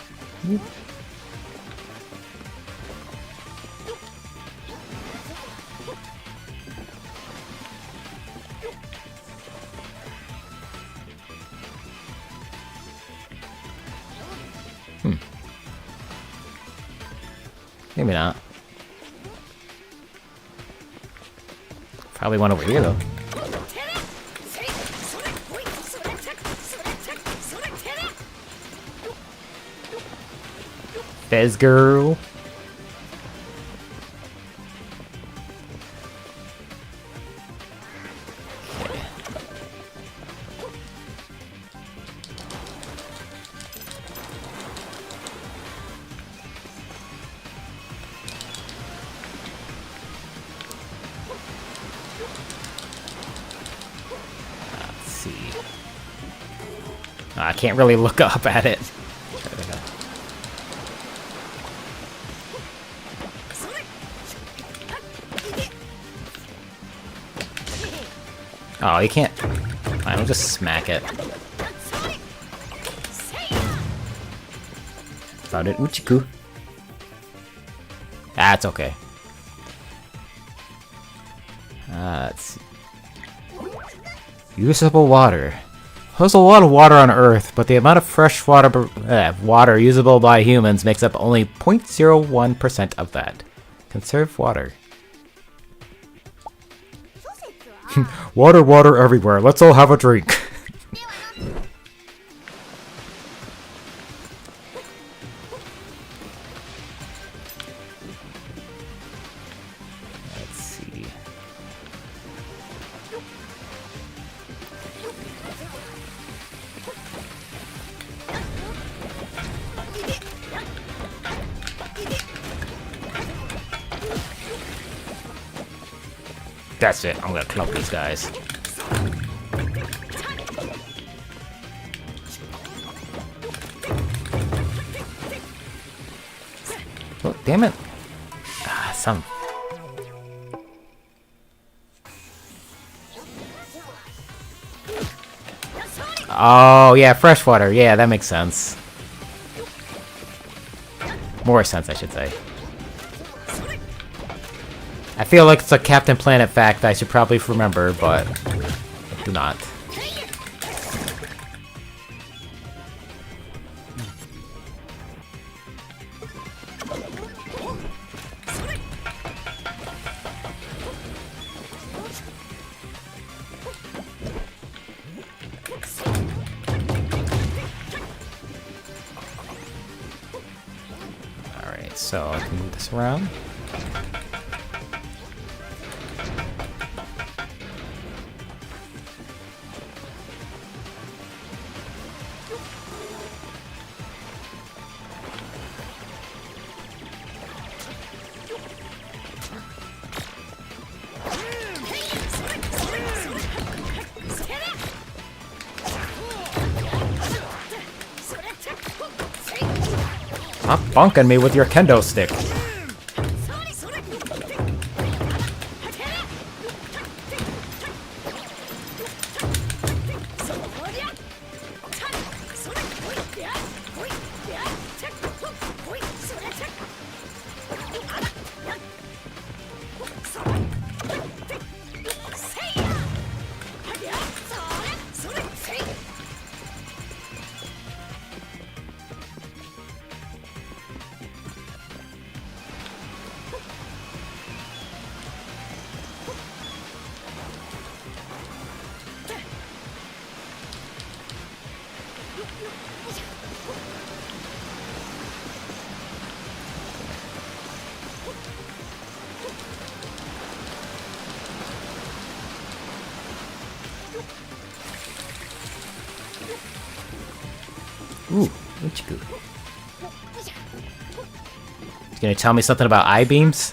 Maybe not. Probably one over here, though. Fez girl. Let's see. I can't really look up at it. Oh, you can't. Fine, we'll just smack it. Found it, Uchiku. Ah, it's okay. Usable water. There's a lot of water on Earth, but the amount of fresh water usable by humans makes up only 0.01% of that. Conserve water. Water, water everywhere. Let's all have a drink. Let's see. That's it. I'm gonna club these guys. Oh, damn it. Ah, some. Oh, yeah, freshwater. Yeah, that makes sense. More sense, I should say. I feel like it's a Captain Planet fact that I should probably remember, but I do not. Alright, so I can move this around. Stop bonking me with your kendo stick. Ooh, Ichiku. You gonna tell me something about I-beams?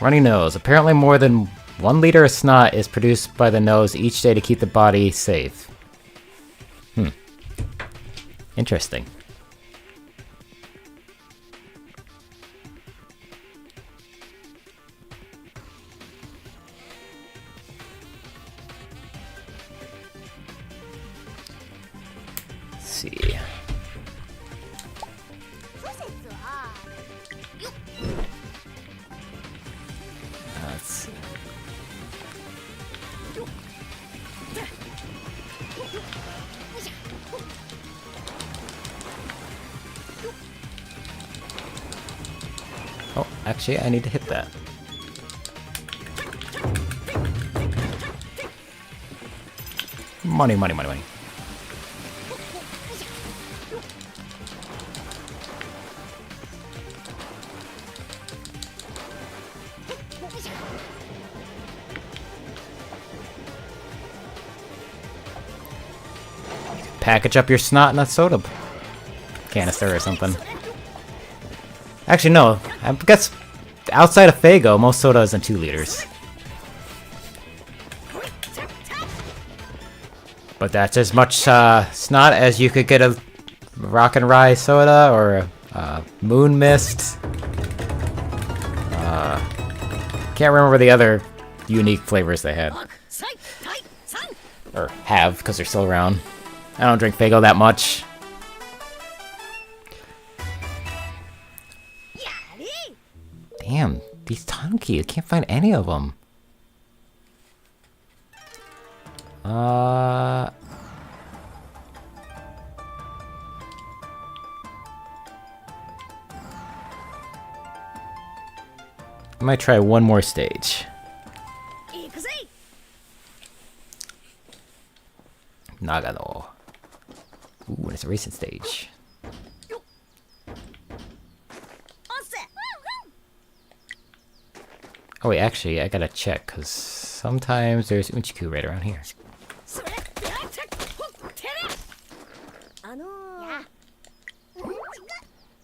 Runny nose. Apparently more than 1 liter of snot is produced by the nose each day to keep the body safe. Interesting. Let's see. Let's see. Oh, actually, I need to hit that. Money, money, money, money. Package up your snot in a soda canister or something. Actually, no. I guess outside of Fago, most soda isn't 2 liters. But that's as much snot as you could get a Rock and Rye soda or a Moon Mist. Can't remember the other unique flavors they had. Or have, because they're still around. I don't drink Fago that much. Damn, These tanuki, I can't find any of them. I might try one more stage. Nagano. Ooh, and it's a recent stage. Oh wait, actually, I gotta check, because sometimes there's Unchiku right around here.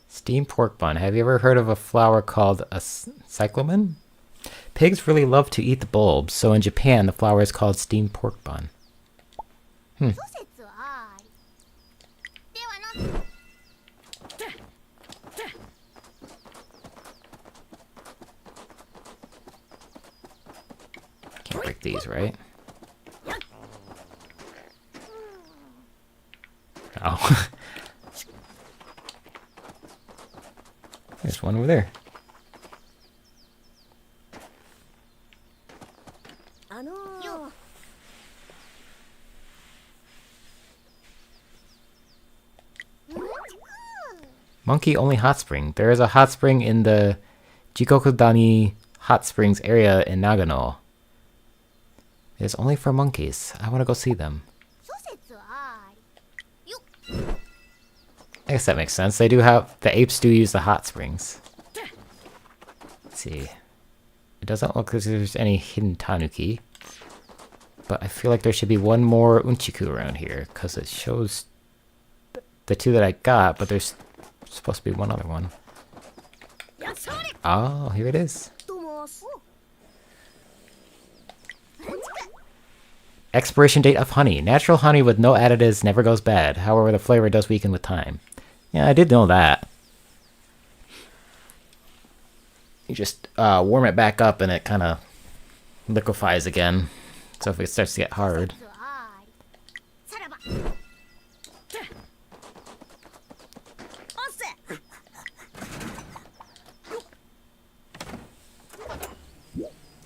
Steamed pork bun. Have you ever heard of a flower called a cyclamen? Pigs really love to eat the bulbs, so in Japan the flower is called steamed pork bun. Hmm. Can't break these, right? Oh. There's one over there. Monkey only hot spring. There is a hot spring in the Jikokudani hot springs area in Nagano. It is only for monkeys. I want to go see them. I guess that makes sense. They do have... The apes do use the hot springs. Let's see. It doesn't look like there's any hidden tanuki. But I feel like there should be one more Unchiku around here, because it shows the two that I got, but there's supposed to be one other one. Oh, here it is. Expiration date of honey. Natural honey with no additives never goes bad. However, the flavor does weaken with time. Yeah, I did know that. You just warm it back up and it kind of liquefies again. So if it starts to get hard.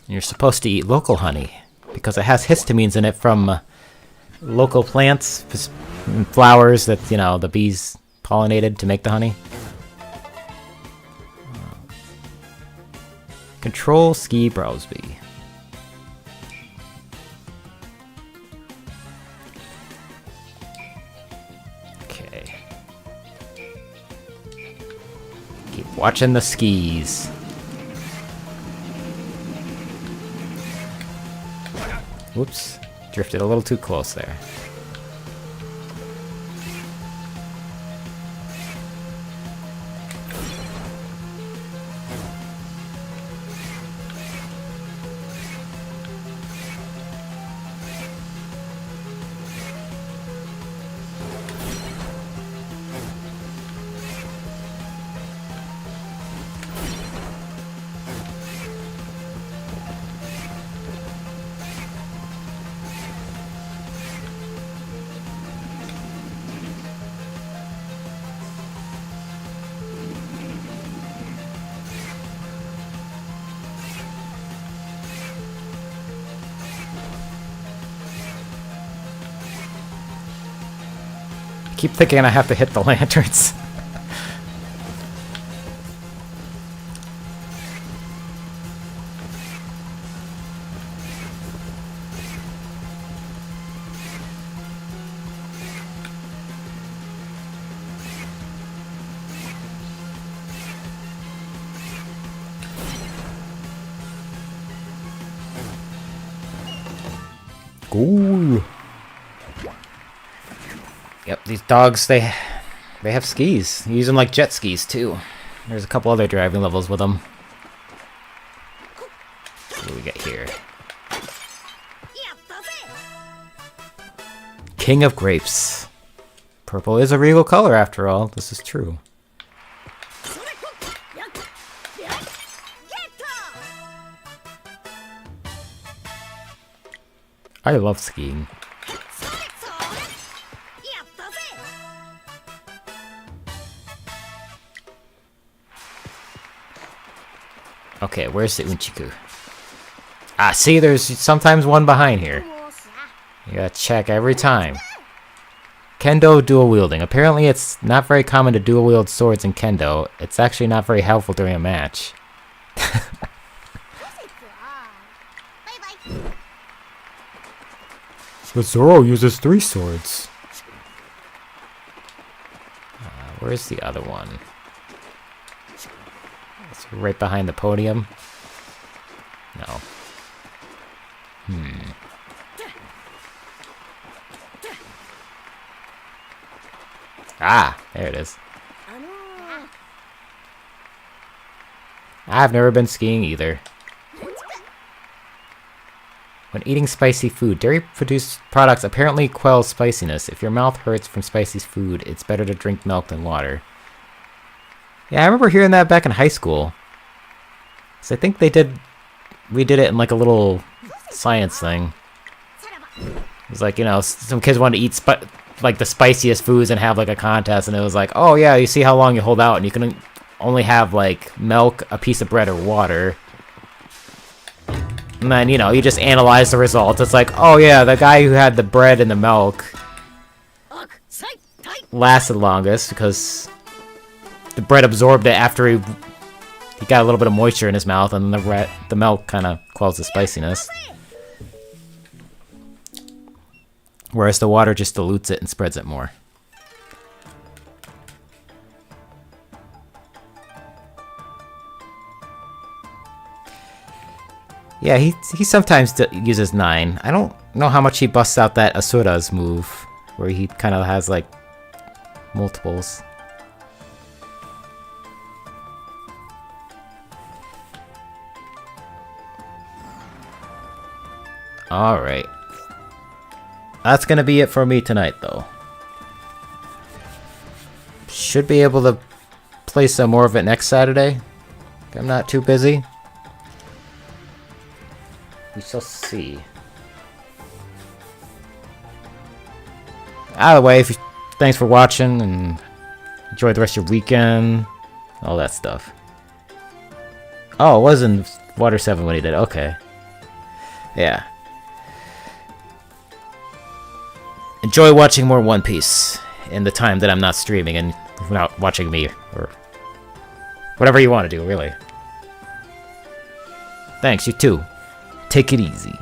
You're supposed to eat local honey because it has histamines in it from local plants and flowers that, you know, the bees pollinated to make the honey. Control Ski Browsby. Okay. Keep watching the skis. Whoops. Drifted a little too close there. Keep thinking I have to hit the lanterns. Cool. Yep, these dogs, they have skis. You use them like jet skis, too. There's a couple other driving levels with them. What do we get here? King of Grapes. Purple is a regal color, after all. This is true. I love skiing. Okay, where's the Unchiku? Ah, see, there's sometimes one behind here. You gotta check every time. Kendo dual wielding. Apparently it's not very common to dual wield swords in Kendo. It's actually not very helpful during a match. But Zoro uses 3 swords. Where's the other one? It's right behind the podium. No. Ah, there it is. I've never been skiing either. When eating spicy food, dairy-produced products apparently quell spiciness. If your mouth hurts from spicy food, it's better to drink milk than water. Yeah, I remember hearing that back in high school. So I think we did it in like a little science thing. It was like, you know, some kids wanted to eat like the spiciest foods and have like a contest, and it was like, oh yeah, you see how long you hold out, and you can only have like milk, a piece of bread, or water. And then, you know, you just analyze the results. It's like, oh yeah, the guy who had the bread and the milk lasted longest because the bread absorbed it after he got a little bit of moisture in his mouth, and the milk kind of quells the spiciness. Whereas the water just dilutes it and spreads it more. Yeah, he sometimes uses 9. I don't know how much he busts out that Asura's move, where he kind of has, like, multiples. Alright. That's gonna be it for me tonight, though. Should be able to play some more of it next Saturday. I'm not too busy. We shall see. Either way, thanks for watching, and enjoy the rest of your weekend. All that stuff. Oh, it was in Water 7 when he did it. Okay. Yeah. Enjoy watching more One Piece in the time that I'm not streaming and not watching me, or whatever you want to do, really. Thanks, you too. Take it easy.